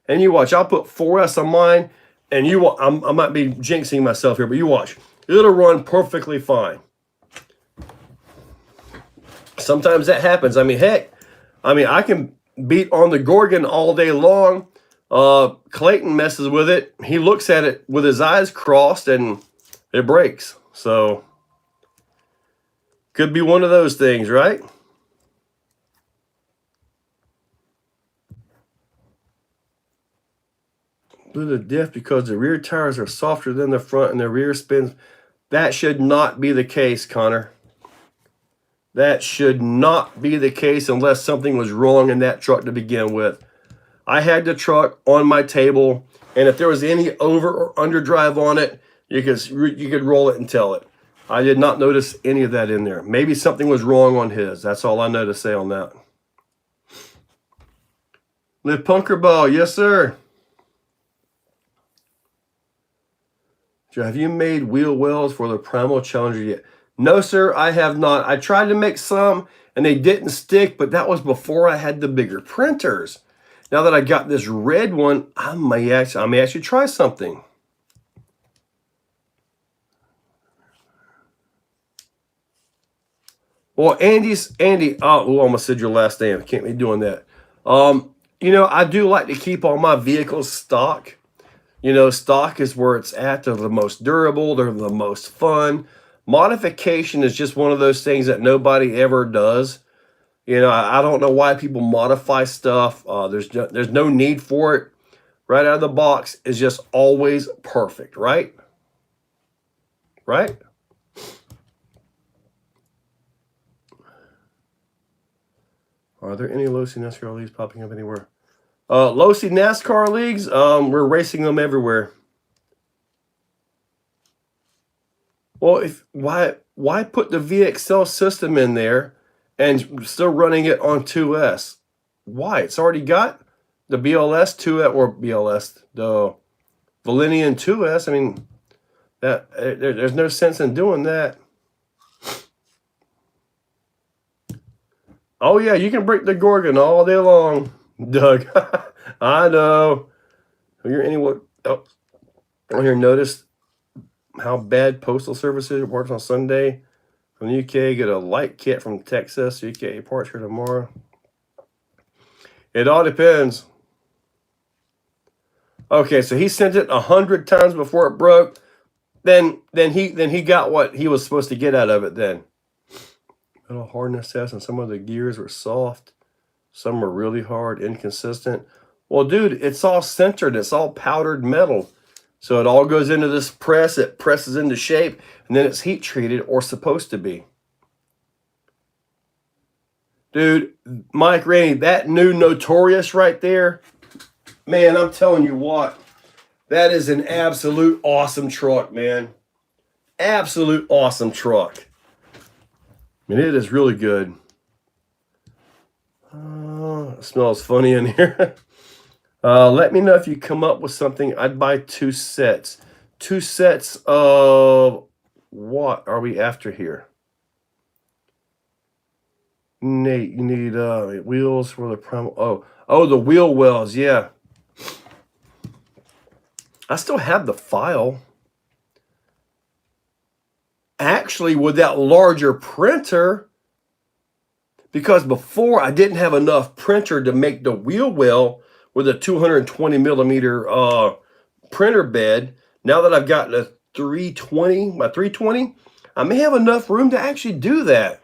And you watch, I'll put 4S on mine. And I might be jinxing myself here, but you watch. It'll run perfectly fine. Sometimes that happens. I mean, heck, I can beat on the Gorgon all day long. Clayton messes with it. He looks at it with his eyes crossed and it breaks. So, could be one of those things, right? Blew the diff because the rear tires are softer than the front and the rear spins. That should not be the case, Connor. That should not be the case unless something was wrong in that truck to begin with. I had the truck on my table, and if there was any over or underdrive on it, you could roll it and tell it. I did not notice any of that in there. Maybe something was wrong on his. That's all I know to say on that. Live Punker Ball, yes sir. Have you made wheel wells for the Primal Challenger yet? No, sir, I have not. I tried to make some and they didn't stick, but that was before I had the bigger printers. Now that I got this red one, I may actually try something. Well, Andy, oh, I almost said your last name. I can't be doing that. You know, I do like to keep all my vehicles stock. You know, stock is where it's at. They're the most durable. They're the most fun. Modification is just one of those things that nobody ever does. You know, I don't know why people modify stuff. There's no need for it. Right out of the box is just always perfect, right? Right? Are there any low-C NASCAR leagues popping up anywhere? Low-C NASCAR leagues, we're racing them everywhere. Well, why put the VXL system in there and still running it on 2S? Why? It's already got the BLS 2S or BLS, the Valenian 2S. I mean, there's no sense in doing that. Oh yeah, you can break the Gorgon all day long, Doug. I know. You're anyone? Oh, here, notice how bad postal services works on Sunday from the UK. Get a light kit from Texas. UK parts here tomorrow. It all depends. Okay, so he sent it 100 times before it broke. Then he got what he was supposed to get out of it. Then metal hardness test, and some of the gears were soft. Some were really hard, inconsistent. Well, dude, it's all centered. It's all powdered metal. So it all goes into this press. It presses into shape, and then it's heat treated, or supposed to be. Dude, Mike Rainey, that new Notorious right there, man, I'm telling you what, that is an absolute awesome truck, man. Absolute awesome truck. I mean, it is really good. It smells funny in here. Let me know if you come up with something. I'd buy 2 sets. 2 sets of what are we after here? Nate, you need wheels for the Primal. Oh, the wheel wells, yeah. I still have the file. Actually, with that larger printer, because before I didn't have enough printer to make the wheel well with a 220 millimeter printer bed. Now that I've got a 320, my 320, I may have enough room to actually do that.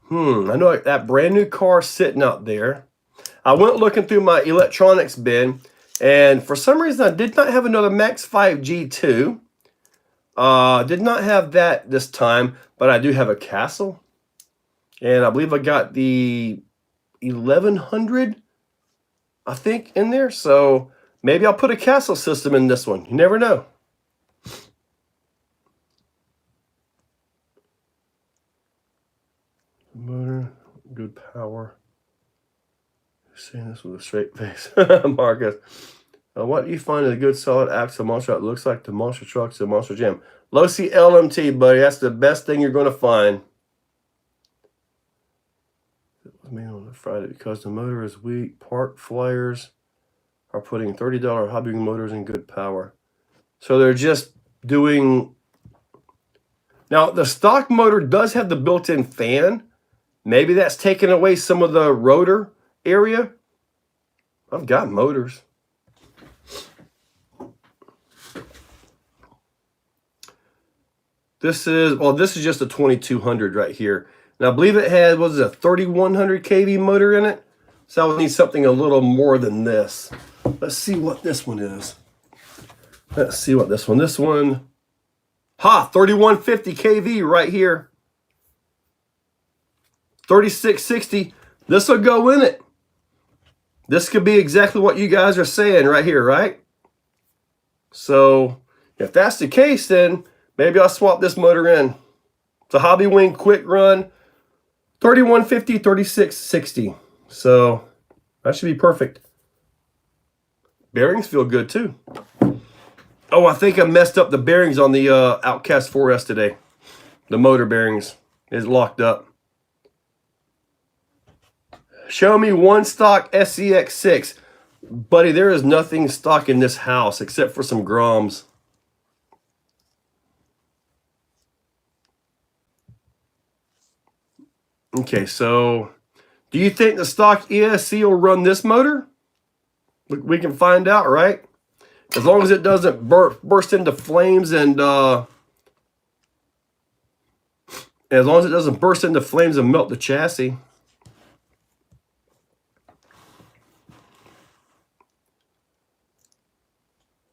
I know that brand new car sitting out there. I went looking through my electronics bin, and for some reason I did not have another Max 5 G2. Did not have that this time, but I do have a Castle. And I believe I got the 1100, I think, in there. So maybe I'll put a Castle system in this one. You never know. Motor, good power. Saying this with a straight face. Marcus. What do you find a good solid axle monster that looks like the monster trucks and monster jam? Low-C LMT, buddy. That's the best thing you're going to find. It was made on a Friday because the motor is weak. Park flyers are putting $30 hobby motors in good power. So they're just doing... Now, the stock motor does have the built-in fan. Maybe that's taking away some of the rotor area. I've got motors. This is just a 2200 right here. And I believe it had, what is it, a 3100 kV motor in it? So I would need something a little more than this. Let's see what this one is. This one, 3150 kV right here. 3660, this will go in it. This could be exactly what you guys are saying right here, right? So if that's the case, then maybe I'll swap this motor in. It's a Hobby Wing quick run, 3150, 3660. So that should be perfect. Bearings feel good too. Oh, I think I messed up the bearings on the Outcast 4S today. The motor bearings is locked up. Show me one stock SCX6. Buddy, there is nothing stock in this house except for some Groms. Okay, so do you think the stock ESC will run this motor? We can find out, right? As long as it doesn't burst into flames and as long as it doesn't burst into flames and melt the chassis.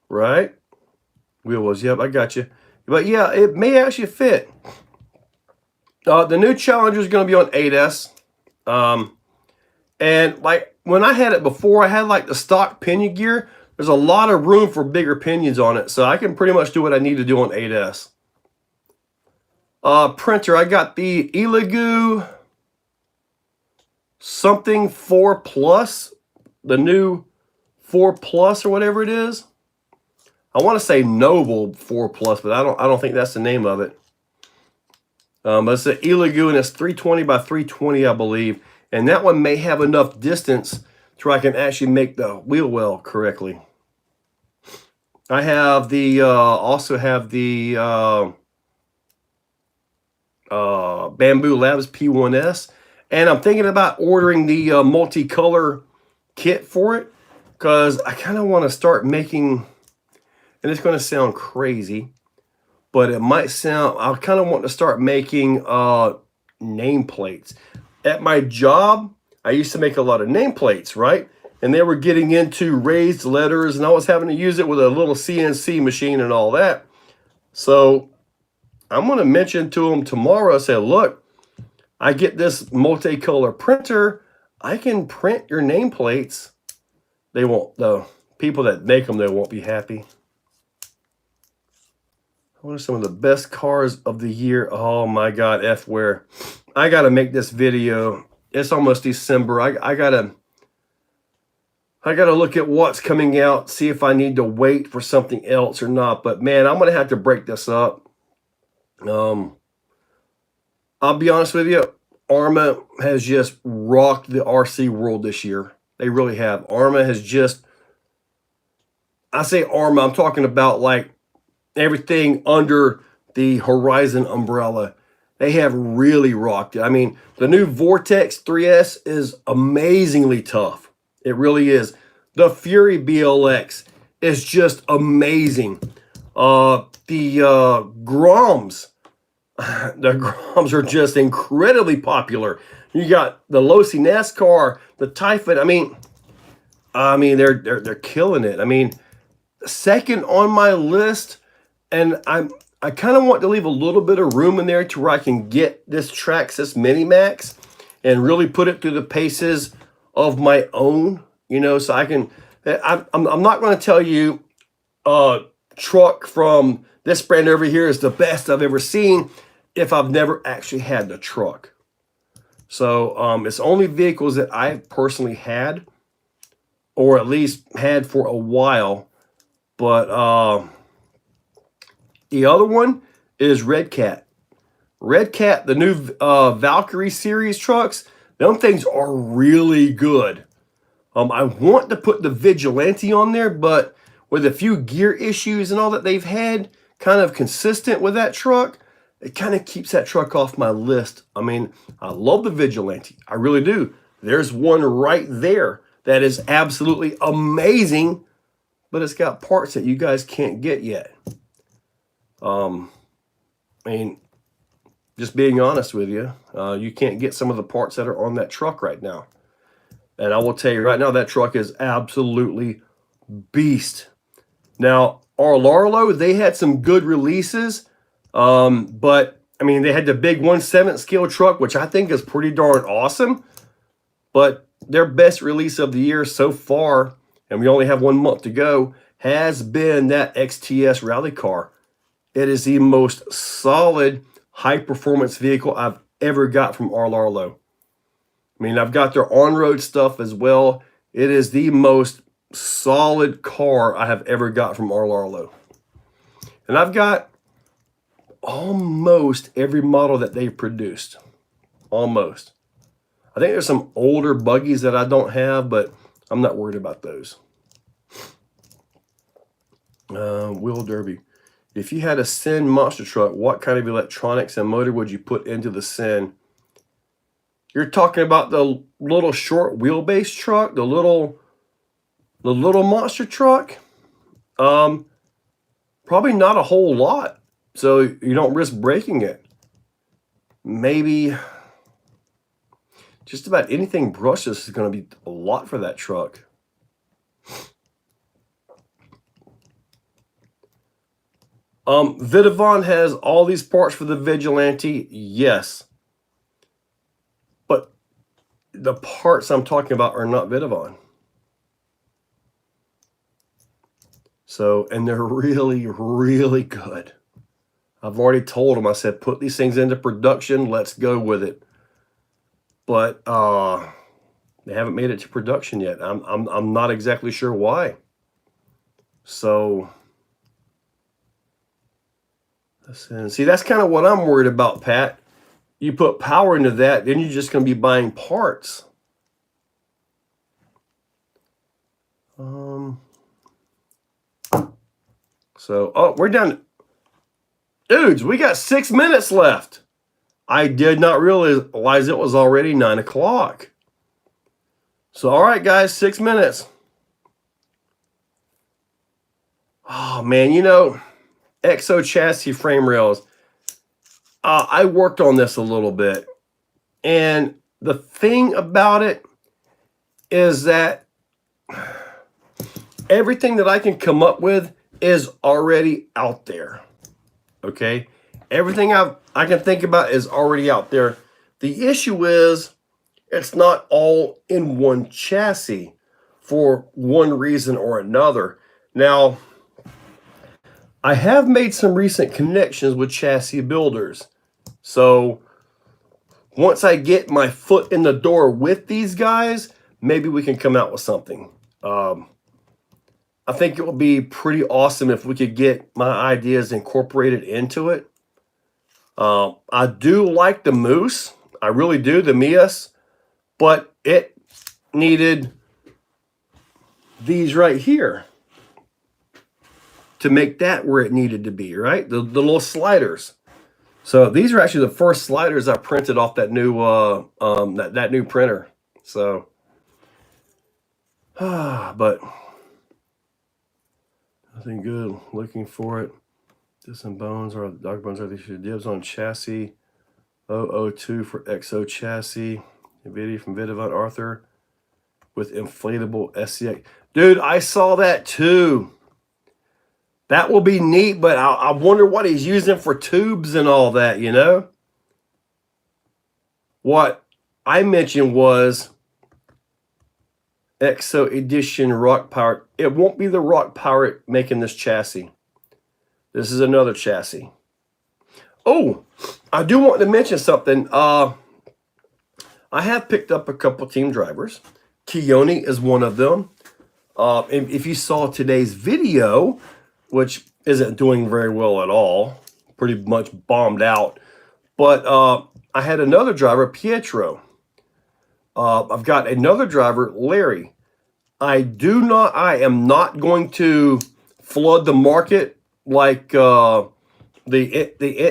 Right? Wheel was, yep, I got you. But yeah, it may actually fit. The new Challenger is going to be on 8S. And like when I had it before, I had like the stock pinion gear. There's a lot of room for bigger pinions on it. So I can pretty much do what I need to do on 8S. Printer, I got the Elegoo something 4 Plus. The new 4 Plus or whatever it is. I want to say Noble 4 Plus, but I don't think that's the name of it. But it's an Elegoo, and it's 320 by 320, I believe. And that one may have enough distance to where I can actually make the wheel well correctly. I have the also have the Bamboo Labs P1S, and I'm thinking about ordering the multicolor kit for it because I kind of want to start making. And it's going to sound crazy, but it might sound, I kind of want to start making nameplates. At my job, I used to make a lot of nameplates, right? And they were getting into raised letters, and I was having to use it with a little CNC machine and all that. So I'm going to mention to them tomorrow, say, look, I get this multicolor printer. I can print your nameplates. They won't, the people that make them, they won't be happy. What are some of the best cars of the year? Oh my God, F-Ware. I got to make this video. It's almost December. I gotta look at what's coming out, see if I need to wait for something else or not. But man, I'm going to have to break this up. I'll be honest with you. Arma has just rocked the RC world this year. They really have. Arma has just, I say Arma, I'm talking about like everything under the Horizon umbrella. They have really rocked it. I mean, the new Vortex 3S is amazingly tough. It really is. The Fury BLX is just amazing. The Groms, the Groms are just incredibly popular. You got the Losi NASCAR, the Typhoon. I mean, they're killing it. I mean, second on my list. And I kind of want to leave a little bit of room in there to where I can get this Traxxas Minimax and really put it through the paces of my own, you know, so I can, I'm not going to tell you truck from this brand over here is the best I've ever seen if I've never actually had the truck. So it's only vehicles that I've personally had, or at least had for a while. But the other one is Red Cat. Red Cat, the new Valkyrie series trucks, them things are really good. I want to put the Vigilante on there, but with a few gear issues and all that they've had, kind of consistent with that truck, it kind of keeps that truck off my list. I mean, I love the Vigilante. I really do. There's one right there that is absolutely amazing, but it's got parts that you guys can't get yet. I mean, just being honest with you, you can't get some of the parts that are on that truck right now. And I will tell you right now, that truck is absolutely beast. Now, Arlarlo, they had some good releases, but I mean, they had the big 1/7 scale truck, which I think is pretty darn awesome. But their best release of the year so far, and we only have 1 month to go, has been that XTS rally car. It is the most solid high-performance vehicle I've ever got from Arlarlo. I mean, I've got their on-road stuff as well. It is the most solid car I have ever got from Arlarlo. And I've got almost every model that they've produced. Almost. I think there's some older buggies that I don't have, but I'm not worried about those. Wheel Derby. If you had a Sin monster truck, what kind of electronics and motor would you put into the Sin? You're talking about the little short wheelbase truck, the little monster truck? Probably not a whole lot, so you don't risk breaking it. Maybe just about anything brushless is going to be a lot for that truck. Vidavon has all these parts for the Vigilante, yes. But the parts I'm talking about are not Vidavon. So, and they're really, really good. I've already told them, I said, put these things into production, let's go with it. But they haven't made it to production yet. I'm not exactly sure why. So, see, that's kind of what I'm worried about, Pat. You put power into that, then you're just going to be buying parts. So, oh, we're done. Dudes, we got 6 minutes left. I did not realize it was already 9 o'clock. So, all right, guys, 6 minutes. Oh, man, you know, Exo chassis frame rails. I worked on this a little bit. And the thing about it is that everything that I can come up with is already out there. Okay? Everything I can think about is already out there. The issue is it's not all in one chassis for one reason or another. Now, I have made some recent connections with chassis builders. So once I get my foot in the door with these guys, maybe we can come out with something. I think it would be pretty awesome if we could get my ideas incorporated into it. I do like the Moose. I really do, the Mias. But it needed these right here to make that where it needed to be, right? The little sliders. So these are actually the first sliders I printed off that new that new printer. So, but nothing good. Looking for it. Just some bones or dog bones. Are these dibs on chassis? 002 for Exo chassis. Video from Vidavon Arthur with inflatable SCX. Dude, I saw that too. That will be neat, but I wonder what he's using for tubes and all that, you know? What I mentioned was Exo Edition Rock Pirate. It won't be the Rock Pirate making this chassis. This is another chassis. Oh, I do want to mention something. I have picked up a couple team drivers. Keone is one of them. If you saw today's video, which isn't doing very well at all, pretty much bombed out. But I had another driver, Pietro. I've got another driver, Larry. I am not going to flood the market like the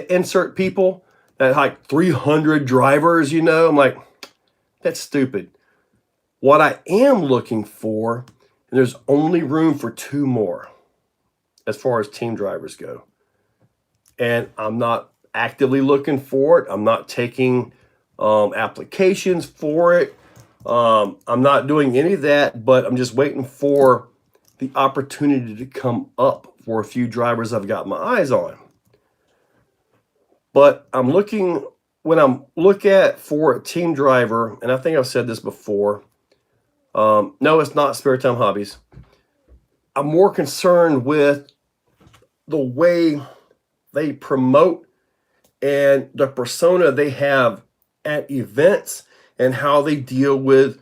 insert people that like 300 drivers, you know. I'm like, that's stupid. What I am looking for, and there's only room for 2 more as far as team drivers go. And I'm not actively looking for it. I'm not taking applications for it. I'm not doing any of that, but I'm just waiting for the opportunity to come up for a few drivers I've got my eyes on. But I'm looking, when I'm looking at for a team driver, and I think I've said this before, no, it's not Spare Time Hobbies. I'm more concerned with the way they promote and the persona they have at events and how they deal with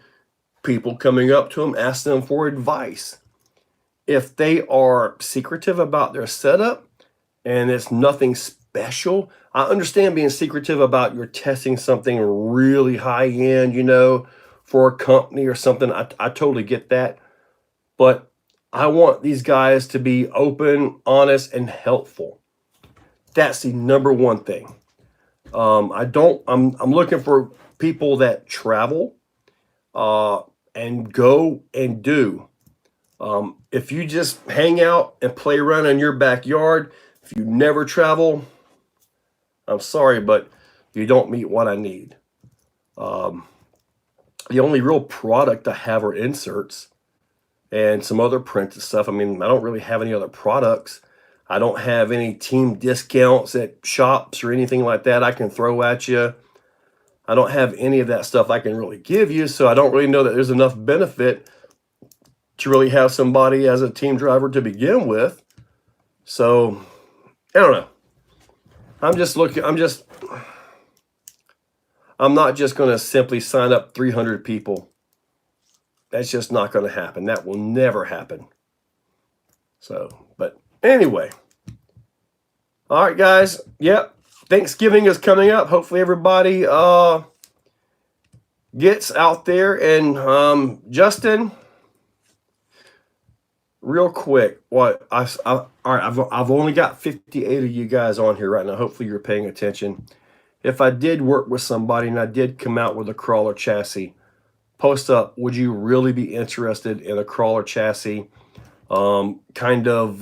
people coming up to them, asking them for advice. If they are secretive about their setup and it's nothing special. I understand being secretive about you're testing something really high end, you know, for a company or something. I totally get that. But I want these guys to be open, honest, and helpful. That's the number one thing. I'm looking for people that travel and go and do. If you just hang out and play around in your backyard, if you never travel, I'm sorry, but you don't meet what I need. Um, the only real product I have are inserts and some other printed stuff. I mean, I don't really have any other products. I don't have any team discounts at shops or anything like that I can throw at you. I don't have any of that stuff I can really give you, so I don't really know that there's enough benefit to really have somebody as a team driver to begin with. So, I don't know. I'm not just going to simply sign up 300 people. That's just not going to happen. That will never happen. So, but anyway. All right, guys. Yep. Thanksgiving is coming up. Hopefully everybody gets out there. And Justin, real quick, all right, I've only got 58 of you guys on here right now. Hopefully you're paying attention. If I did work with somebody and I did come out with a crawler chassis, post up, would you really be interested in a crawler chassis? Kind of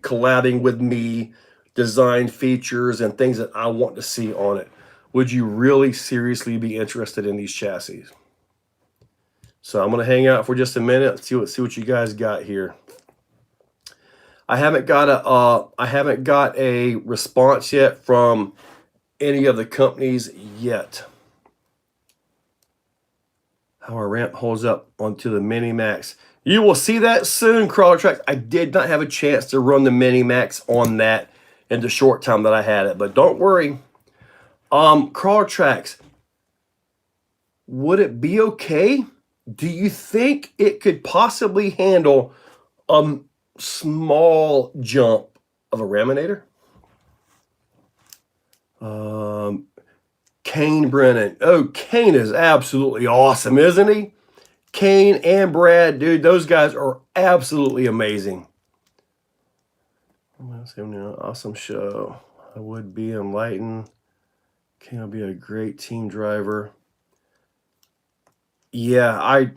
collabing with me, design features and things that I want to see on it. Would you really seriously be interested in these chassis? So I'm going to hang out for just a minute and see what you guys got here. I haven't got a response yet from any of the companies yet. How our ramp holds up onto the Mini Max. You will see that soon, Crawler Tracks. I did not have a chance to run the Mini Max on that in the short time that I had it, but don't worry. Crawler Tracks, would it be okay? Do you think it could possibly handle a small jump of a Raminator? Kane Brennan. Oh, Kane is absolutely awesome, isn't he? Kane and Brad, dude, those guys are absolutely amazing. Awesome show. I would be enlightened. Kane will be a great team driver. Yeah, I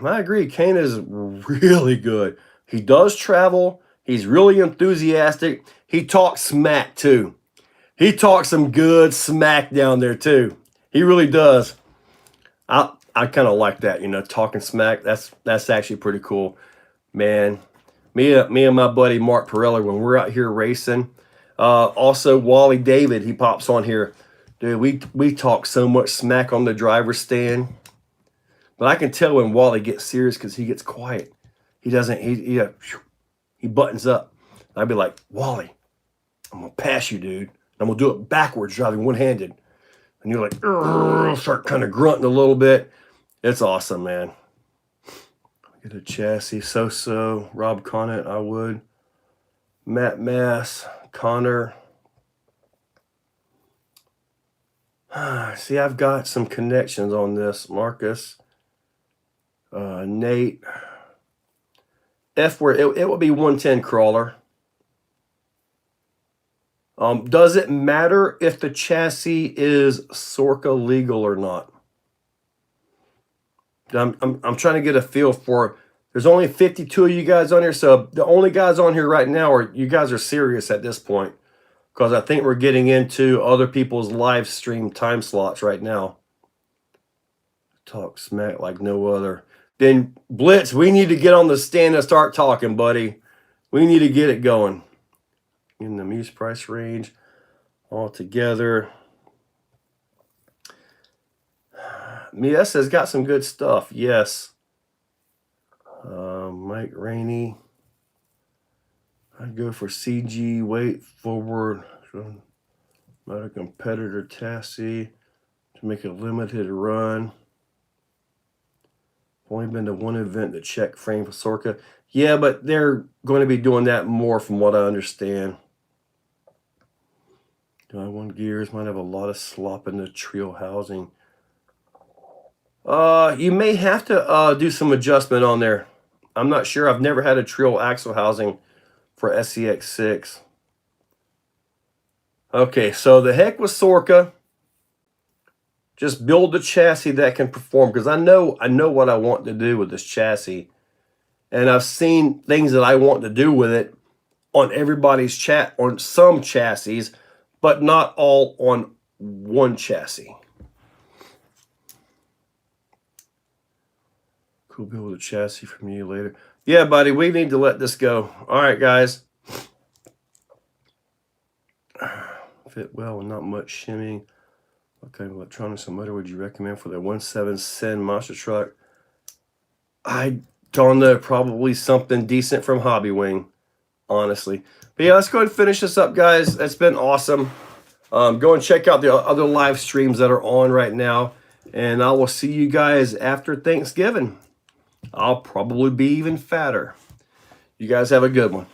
agree. Kane is really good. He does travel. He's really enthusiastic. He talks smack too. He talks some good smack down there too. He really does. I kind of like that, you know, talking smack. That's actually pretty cool, man. Me and my buddy Mark Pirelli, when we're out here racing. Also Wally David, he pops on here. Dude, we talk so much smack on the driver's stand. But I can tell when Wally gets serious because he gets quiet. He doesn't, he buttons up. I'd be like, Wally, I'm going to pass you, dude. I'm going to do it backwards, driving one-handed. And you're like, start kind of grunting a little bit. It's awesome, man. Get a chassis, so Rob Conant, I would. Matt Mass, Connor. See, I've got some connections on this. Marcus, Nate. F-word, it would be 110 crawler. Does it matter if the chassis is Sorca legal or not? I'm trying to get a feel for. There's only 52 of you guys on here, so the only guys on here right now are you guys are serious at this point, because I think we're getting into other people's live stream time slots right now. Talk smack like no other. Then Blitz, we need to get on the stand and start talking, buddy. We need to get it going. In the Muse price range all together. Mies has got some good stuff. Yes. Mike Rainey. I'd go for CG weight forward. Not a competitor chassis to make a limited run. only been to one event to check frame for Sorka. Yeah, but they're going to be doing that more from what I understand. Do I want gears? Might have a lot of slop in the trio housing. You may have to do some adjustment on there. I'm not sure. I've never had a trio axle housing for SCX6. Okay, so the heck with Sorka. Just build a chassis that can perform, because I know what I want to do with this chassis. And I've seen things that I want to do with it on everybody's chat, on some chassis, but not all on one chassis. Cool build a chassis from you later. Yeah, buddy, we need to let this go. All right, guys. Fit well with not much shimming. What kind of electronics and motor would you recommend for the 1.7 Sen monster truck? I don't know. Probably something decent from Hobby Wing, honestly. But yeah, let's go ahead and finish this up, guys. It's been awesome. Go and check out the other live streams that are on right now. And I will see you guys after Thanksgiving. I'll probably be even fatter. You guys have a good one.